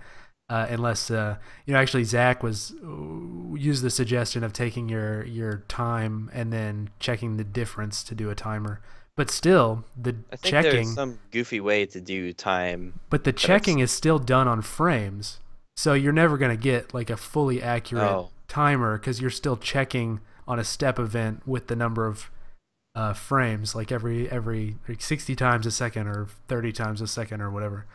Unless actually Zach was used the suggestion of taking your time and then checking the difference to do a timer. But still, the I think there's checking, some goofy way to do time, but the but it's checking is still done on frames. So you're never gonna get like a fully accurate oh timer because you're still checking on a step event with the number of frames, like every like 60 times a second or 30 times a second or whatever.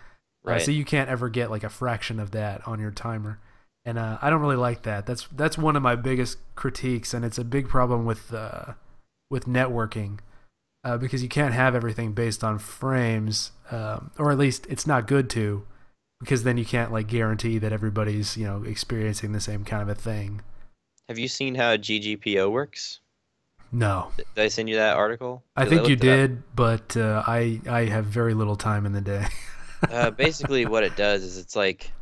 So right. you can't ever get like a fraction of that on your timer, and I don't really like that. That's one of my biggest critiques, and it's a big problem with networking, because you can't have everything based on frames, or at least it's not good to, because then you can't like guarantee that everybody's experiencing the same kind of a thing. Have you seen how GGPO works? No, Did I send you that article? I Because I think you looked it up. did, but I have very little time in the day. Basically, what it does is it's like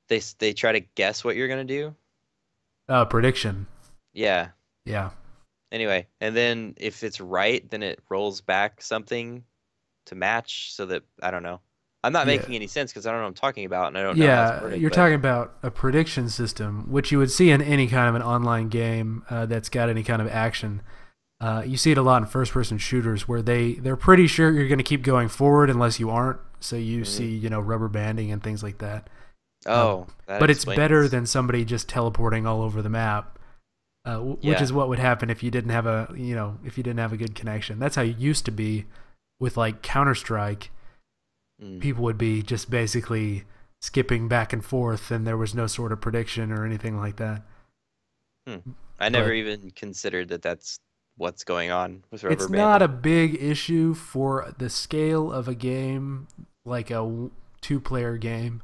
they try to guess what you're gonna do. Prediction. Yeah. Yeah. Anyway, and then if it's right, then it rolls back something to match so that I don't know. I'm not Yeah. making any sense because I don't know what I'm talking about and I don't know how it's Yeah, worded, you're but talking about a prediction system, which you would see in any kind of an online game that's got any kind of action. You see it a lot in first-person shooters where they're pretty sure you're going to keep going forward unless you aren't. So you mhm. see, rubber banding and things like that. Uh, Oh, that but it's better explains. than somebody just teleporting all over the map, which Yeah. is what would happen if you didn't have if you didn't have a good connection. That's how it used to be with like Counter Strike. Mm. People would be just basically skipping back and forth, and there was no sort of prediction or anything like that. Hmm. I never But even considered that that's what's going on with rubber it's not a banding. big issue for the scale of a game, like a two-player game,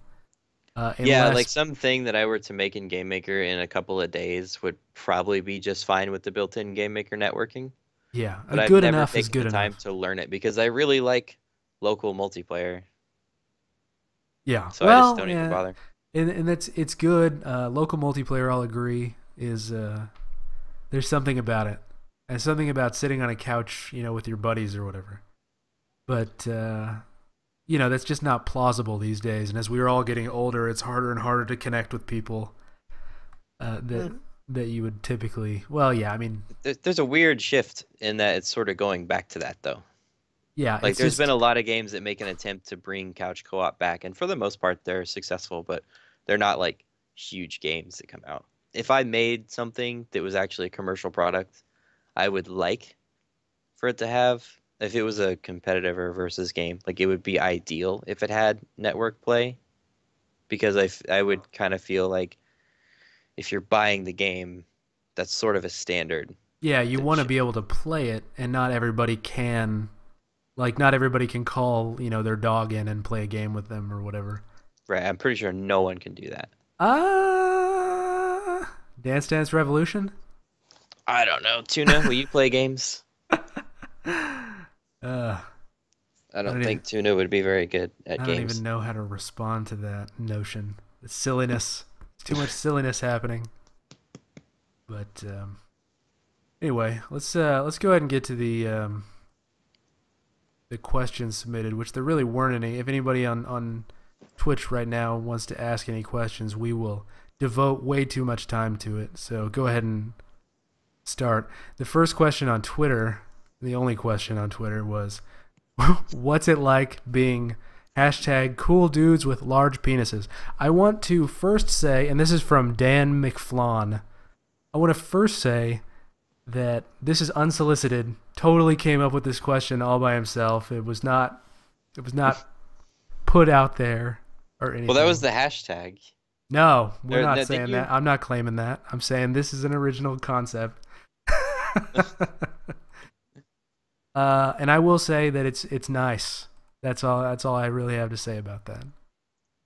Yeah, like unless something that I were to make in GameMaker in a couple of days would probably be just fine with the built-in GameMaker networking. yeah, But a I've good never enough is taken the good time enough. to learn it because I really like local multiplayer, Yeah, so I just well, don't even yeah, bother. and it's good. Local multiplayer, I'll agree, is there's something about it, and something about sitting on a couch, with your buddies or whatever. But that's just not plausible these days. And as we are all getting older, it's harder and harder to connect with people Hmm. that you would typically. Well, yeah, I mean, There's a weird shift in that it's sort of going back to that though. yeah, Like it's there's been just a lot of games that make an attempt to bring couch co-op back, and for the most part they're successful, but they're not like huge games that come out. If I made something that was actually a commercial product, I would like for it to have, if it was a competitive or versus game, like it would be ideal if it had network play because I would kind of feel like if you're buying the game, that's sort of a standard yeah, you that you want to should be able to play it, and not everybody can. Like, not everybody can call their dog in and play a game with them or whatever. right. I'm pretty sure no one can do that. Dance Dance Revolution. I don't know. Tuna, will you play games? Uh, I I don't don't even think Tuna would be very good at I don't even games. know how to respond to that notion. The silliness. It's too much silliness happening. But anyway, let's go ahead and get to the questions submitted, which there really weren't any. If anybody on Twitch right now wants to ask any questions, we will devote way too much time to it. So go ahead and start. The first question on Twitter, the only question on Twitter was, what's it like being hashtag cool dudes with large penises? I want to first say, and this is from Dan McFlawn, I want to first say that this is unsolicited. Totally came up with this question all by himself. It was not put out there or Well, that was anything. the hashtag. No, we're There, not no, didn't saying that. you? I'm not claiming that. I'm saying this is an original concept. And I will say that it's nice. That's all. That's all I really have to say about that.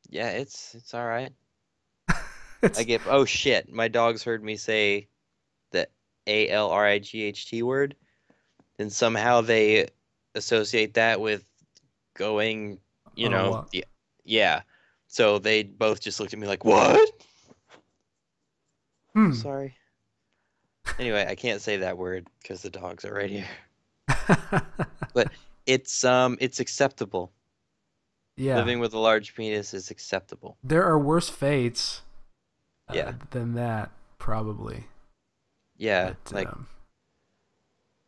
Yeah, it's all right. I It's get. Oh shit! My dogs heard me say the ALRIGHT word. and somehow they associate that with going, you Oh, know, what? yeah. So they both just looked at me like, "What?" Hmm. Sorry. Anyway, I can't say that word because the dogs are right here. But it's acceptable. Yeah. Living with a large penis is acceptable. There are worse fates Yeah. than that, probably. Yeah, But like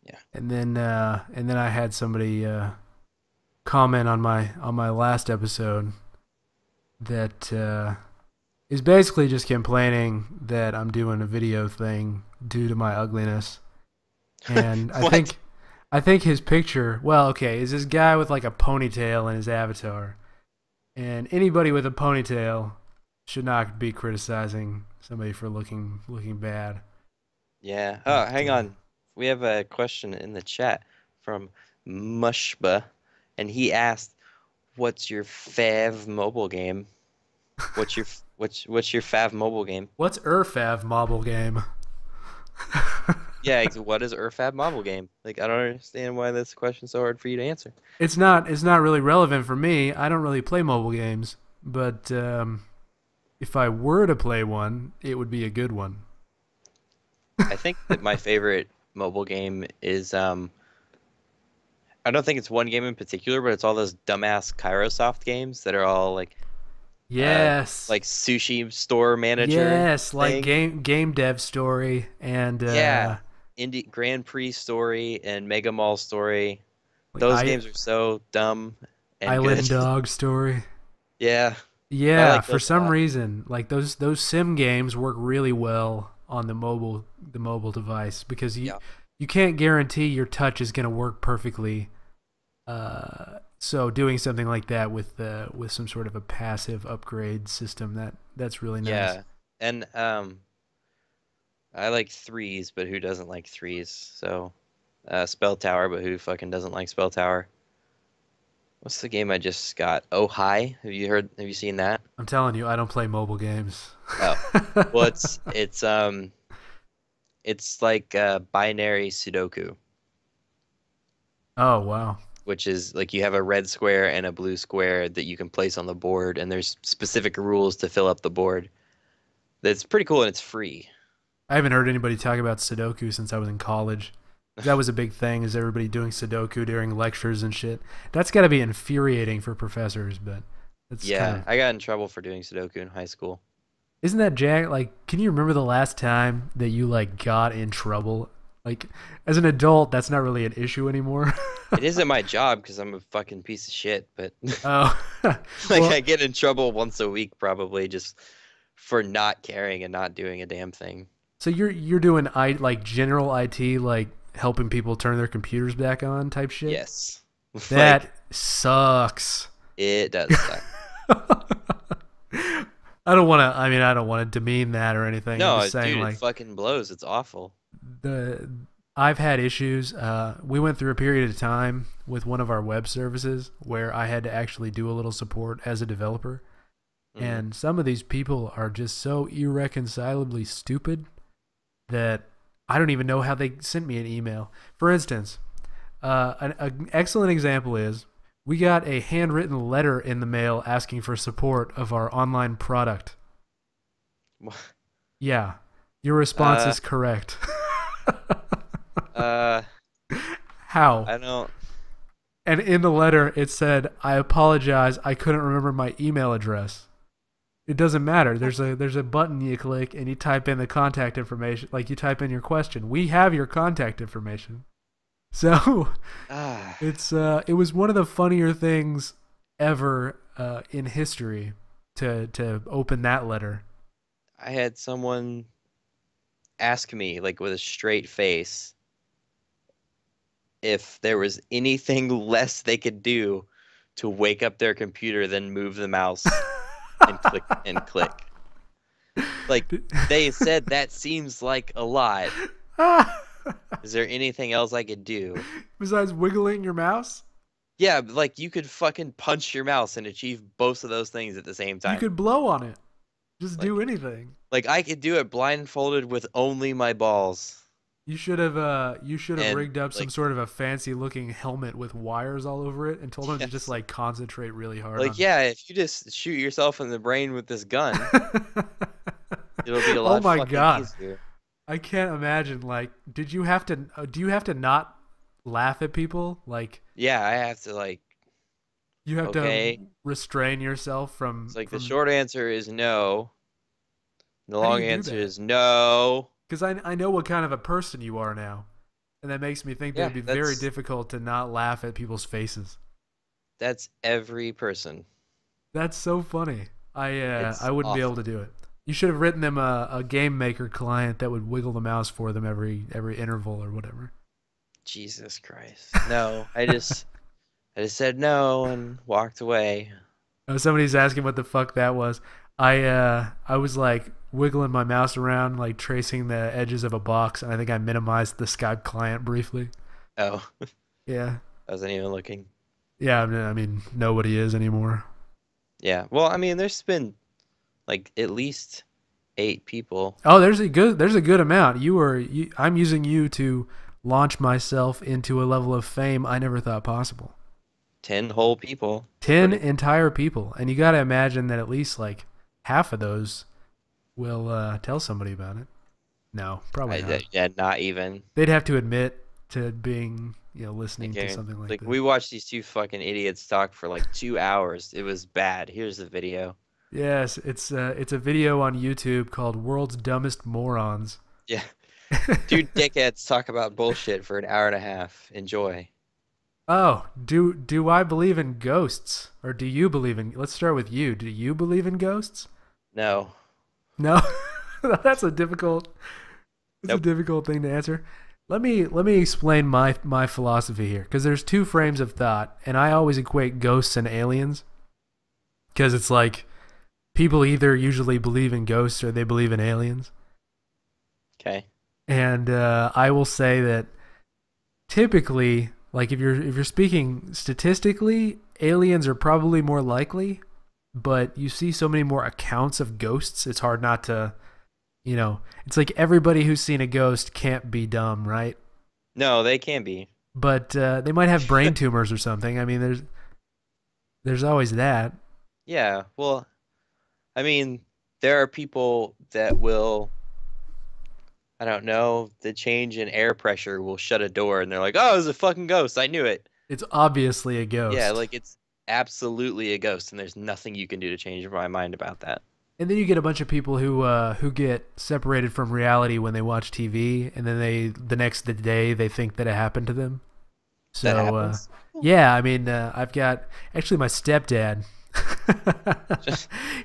yeah. and then I had somebody comment on my last episode that is basically just complaining that I'm doing a video thing due to my ugliness. And What? I think his picture, well, okay, is this guy with like a ponytail in his avatar. And anybody with a ponytail should not be criticizing somebody for looking bad. Yeah. But Oh, hang on. We have a question in the chat from Mushba, and he asked, "What's your fav mobile game? What's your fav mobile game?" what's Urfav mobile game? Yeah, what is Urfab mobile game? Like, I don't understand why this question's so hard for you to answer. It's not really relevant for me. I don't really play mobile games, but if I were to play one, it would be a good one. I think that my favorite mobile game is I don't think it's one game in particular, but it's all those dumbass Kairosoft games that are all uh Yes. like sushi store manager Yes, like thing. game dev story and Yeah. Indie Grand Prix story and Mega Mall story. like Those games are so dumb and good. Island Dog story. Yeah, I Yeah, like for those a some lot. reason, like those sim games work really well on the mobile device because Yeah. you can't guarantee your touch is going to work perfectly. So doing something like that with some sort of a passive upgrade system that's really nice. Yeah. And I like threes, but who doesn't like threes? So Spell Tower, but who fucking doesn't like Spell Tower? What's the game I just got? Oh Hi. Have you seen that? I'm telling you, I don't play mobile games. Oh. Well, it's like binary Sudoku, Oh wow. which is like you have a red square and a blue square that you can place on the board, and there's specific rules to fill up the board. That's pretty cool and it's free. I haven't heard anybody talk about Sudoku since I was in college. That was a big thing, is everybody doing Sudoku during lectures and shit. That's got to be infuriating for professors, but it's kind Yeah, of I got in trouble for doing Sudoku in high school. isn't that Jack? Like, can you remember the last time that you like got in trouble? Like, as an adult, that's not really an issue anymore. It isn't my job because I'm a fucking piece of shit, but Oh, like well, I get in trouble once a week probably just for not caring and not doing a damn thing. so you're doing like general IT, like helping people turn their computers back on type shit. Yes. Like That sucks. it does suck. I don't want to. I mean, I don't want to demean that or anything. I'm No, just saying, dude, it like fucking blows. It's awful. the I've had issues. We went through a period of time with one of our web services where I had to actually do a little support as a developer, Hmm. and some of these people are just so irreconcilably stupid that I don't even know how they sent me an email. For instance, an excellent example is we got a handwritten letter in the mail asking for support of our online product. Yeah, your response Uh, is correct. uh, How? I don't. And in the letter, it said, "I apologize. I couldn't remember my email address." It doesn't matter. There's a button you click and you type in the contact information. Like you type in your question. We have your contact information. So Ah, it was one of the funnier things ever in history to open that letter. I had someone ask me like with a straight face if there was anything less they could do to wake up their computer than move the mouse and click and click. Like they said that seems like a lot. Is there anything else I could do? Besides wiggling your mouse, Yeah, but, like you could fucking punch your mouse and achieve both of those things at the same you time. could blow on it. Just do Like anything. like I could do it blindfolded with only my balls. You should have And rigged up some like sort of a fancy looking helmet with wires all over it and told him to just yes. like concentrate really hard Like on. yeah, if you just shoot yourself in the brain with this gun, it'll be a Oh lot my fucking god. easier. I can't imagine like did you have to do you have to not laugh at people? Like Yeah, I have to like you have to okay. restrain yourself It's like the from short answer is no. The how do long you do answer that? is no. Cuz I know what kind of a person you are now. And that makes me think that Yeah, it'd be very that's difficult to not laugh at people's faces. that's every person. That's so funny. It's I wouldn't be able to awful. do it. You should have written them a game maker client that would wiggle the mouse for them every interval or whatever. Jesus Christ. No, I just said no and walked away. Somebody's asking what the fuck that was. I was like wiggling my mouse around, like tracing the edges of a box, and I think I minimized the Skype client briefly. Oh, Yeah, I wasn't even looking. yeah. I mean, nobody is anymore. Yeah. Well, I mean, there's been like at least 8 people. Oh, there's a good amount. I'm using you to launch myself into a level of fame I never thought possible. 10 whole people. 10 Pretty. entire people, and you got to imagine that at least like half of those will tell somebody about it. No, probably not. Yeah, not even. They'd have to admit to being, Like, listening to something like like this. we watched these two fucking idiots talk for like 2 hours. It was bad. Here's the video. Yes, it's a video on YouTube called "World's Dumbest Morons." Yeah. Two dickheads talk about bullshit for an hour and a half. Enjoy. Oh, do I believe in ghosts, or do you believe in? Let's start with you. Do you believe in ghosts? No. No, that's a difficult. It's a Nope. difficult thing to answer. Let me explain my philosophy here, because there's two frames of thought, and I always equate ghosts and aliens, because it's like people either usually believe in ghosts or they believe in aliens, Okay. and I will say that typically, like if you're speaking statistically, aliens are probably more likely, but you see so many more accounts of ghosts, it's hard not to. It's like everybody who's seen a ghost can't be dumb, right? No, they can be. But they might have brain tumors or something. I mean, there's always that. Yeah. Well, I mean, there are people that will, I don't know, the change in air pressure will shut a door and they're like, oh, it was a fucking ghost. I knew it. It's obviously a Yeah, ghost. like it's absolutely a ghost and there's nothing you can do to change my mind about that. And then you get a bunch of people who get separated from reality when they watch TV, and then the next day they think that it happened to them. That So happens. yeah, I mean, I've got actually my stepdad.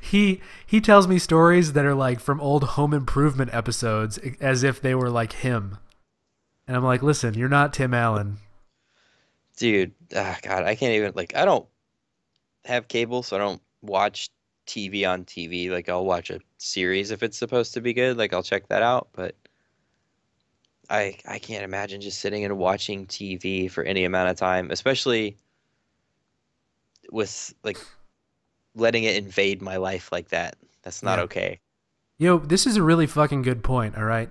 He tells me stories that are like from old Home Improvement episodes, as if they were like him. And I'm like, listen, you're not Tim Allen. Dude, God, I can't even, like, I don't have cable, so I don't watch TV on TV. Like, I'll watch a series if it's supposed to be good. Like, I'll check that out, but I can't imagine just sitting and watching TV for any amount of time, especially with like letting it invade my life like that. That's not Yeah. okay. This is a really fucking good point. All right,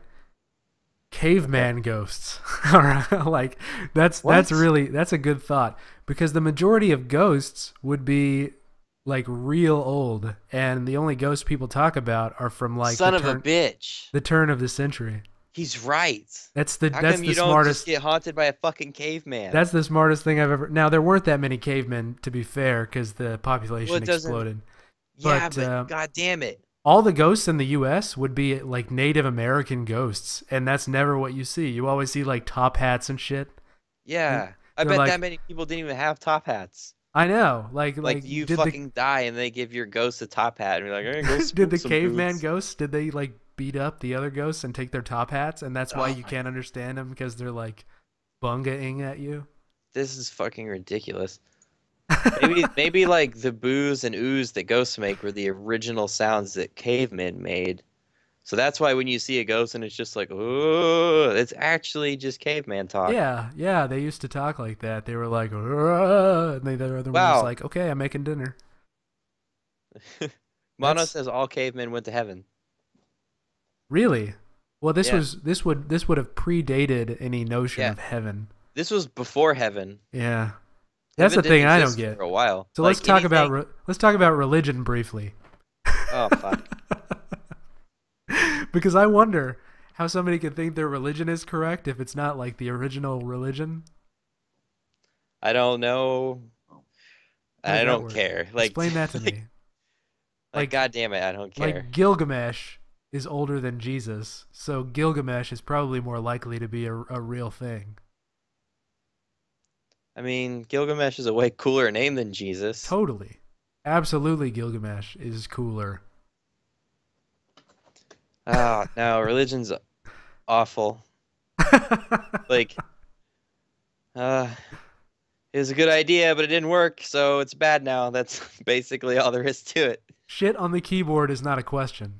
Okay. caveman ghosts. All right, like that's What? that's a good thought, because the majority of ghosts would be like real old, and the only ghosts people talk about are from like Son of a bitch. the turn of the century. He's right. How That's come the you don't just smartest get haunted by a fucking caveman? that's the smartest thing I've ever. Now there weren't that many cavemen, to be fair, because the Well, population it doesn't. exploded. Yeah, But but god damn it. all the ghosts in the U.S. would be like Native American ghosts, and that's never what you see. You always see like top hats and shit. And Yeah. I they're bet like, that many people didn't even have top hats. I know, like Like you did the fucking die and they give your ghost a top hat and you're like, "Hey, go did spook the some caveman dudes." ghosts? Did they like beat up the other ghosts and take their top hats, and that's why Oh you my, can't understand them, because they're like bungaing at you? this is fucking ridiculous. Maybe like the boos and oohs that ghosts make were the original sounds that cavemen made. So that's why when you see a ghost and it's just like, oh, it's actually just caveman talk. Yeah, yeah, they used to talk like that. They were like, "Rah," and the other one was Wow. like, okay, I'm making dinner. Mono That's says all cavemen went to heaven. really. Well, Yeah, this would have predated any notion yeah. of heaven. This was before heaven. Yeah. That's Heaven the didn't thing I don't exist get. for a while. So Like anything. let's talk about religion briefly. Oh fuck. Because I wonder how somebody could think their religion is correct if it's not like the original religion. I don't know. How does I that don't work? care. Explain that to Like, me. like, Like God damn it, I don't care. like Gilgamesh is older than Jesus, so Gilgamesh is probably more likely to be a real thing. I mean, Gilgamesh is a way cooler name than Jesus. Totally. Absolutely Gilgamesh is cooler. Oh, no, religion's awful. Like, uh, it was a good idea, but it didn't work, so it's bad now. That's basically all there is to it. Shit on the keyboard is not a question.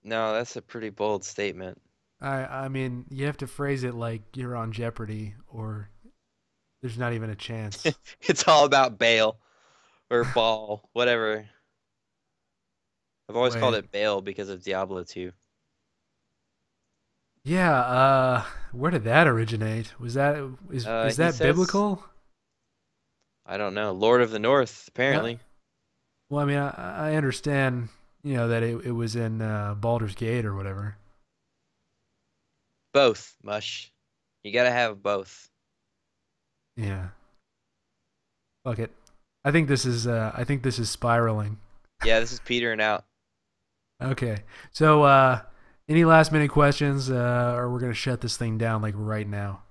No, that's a pretty bold statement. I mean, you have to phrase it like you're on Jeopardy or there's not even a chance. It's all about bail or ball, whatever. I've always called Wait. it bail because of Diablo 2. Yeah, where did that originate? Is He that says, biblical? I don't know, Lord of the North, Uh, apparently. well, I mean, I understand, that it was in Baldur's Gate or whatever. Both, Mush. You gotta have both. Yeah. Fuck it. I think this is spiraling. Yeah, this is petering out. Okay. So, any last minute questions, or we're gonna shut this thing down like right now?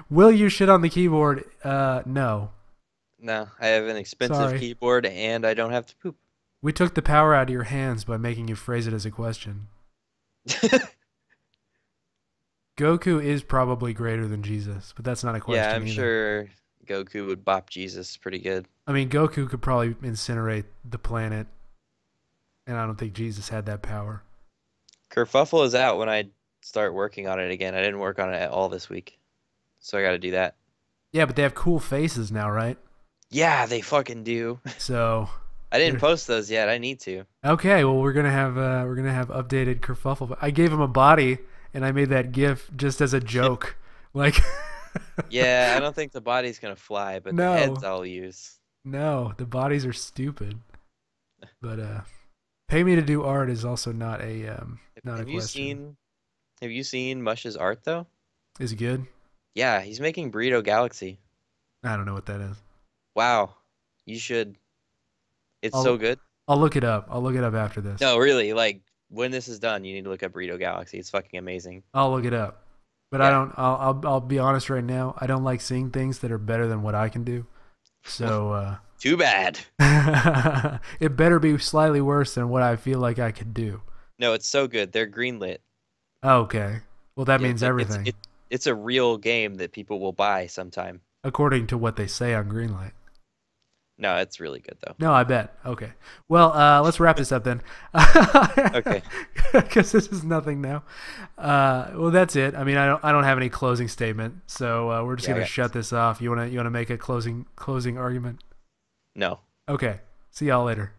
Will you shit on the keyboard? No. No, I have an expensive Sorry. keyboard and I don't have to poop. We took the power out of your hands by making you phrase it as a question. Goku is probably greater than Jesus, but that's not a Yeah, question I'm either. sure Goku would bop Jesus pretty good. I mean, Goku could probably incinerate the planet, and I don't think Jesus had that power. Kerfuffle is out when I start working on it again. I didn't work on it at all this week, so I gotta do that. Yeah, but they have cool faces now, right? Yeah, they fucking do. So, I didn't they're- post those yet. I need to. okay. Well, we're gonna have updated kerfuffle. I gave him a body, and I made that GIF just as a joke. Like, Yeah, I don't think the body's gonna fly, but the no, heads I'll use. no, the bodies are stupid. But pay me to do art is also not a Have you question. seen Mush's art though? Is it good? Yeah, he's making Burrito Galaxy. I don't know what that is. Wow, you should. It's so I'll good. I'll look it up. I'll look it up after this. No, really, like when this is done, you need to look up Burrito Galaxy. It's fucking amazing. I'll look it up. But I Yeah. don't. I'll be honest right now. I don't like seeing things that are better than what I can do. So Too bad. it better be slightly worse than what I feel like I could do. No, it's so good. They're greenlit. Okay. Well, that Yeah, means everything it's a real game that people will buy sometime. according to what they say on Greenlight. No, it's really good though. No, I bet. Okay. Well, let's wrap this up then. Okay. Because this is nothing now. Well, that's it. I mean, I don't have any closing statement, so we're just Yeah, I gonna got shut this off. You wanna make a closing argument? no. Okay. See y'all later.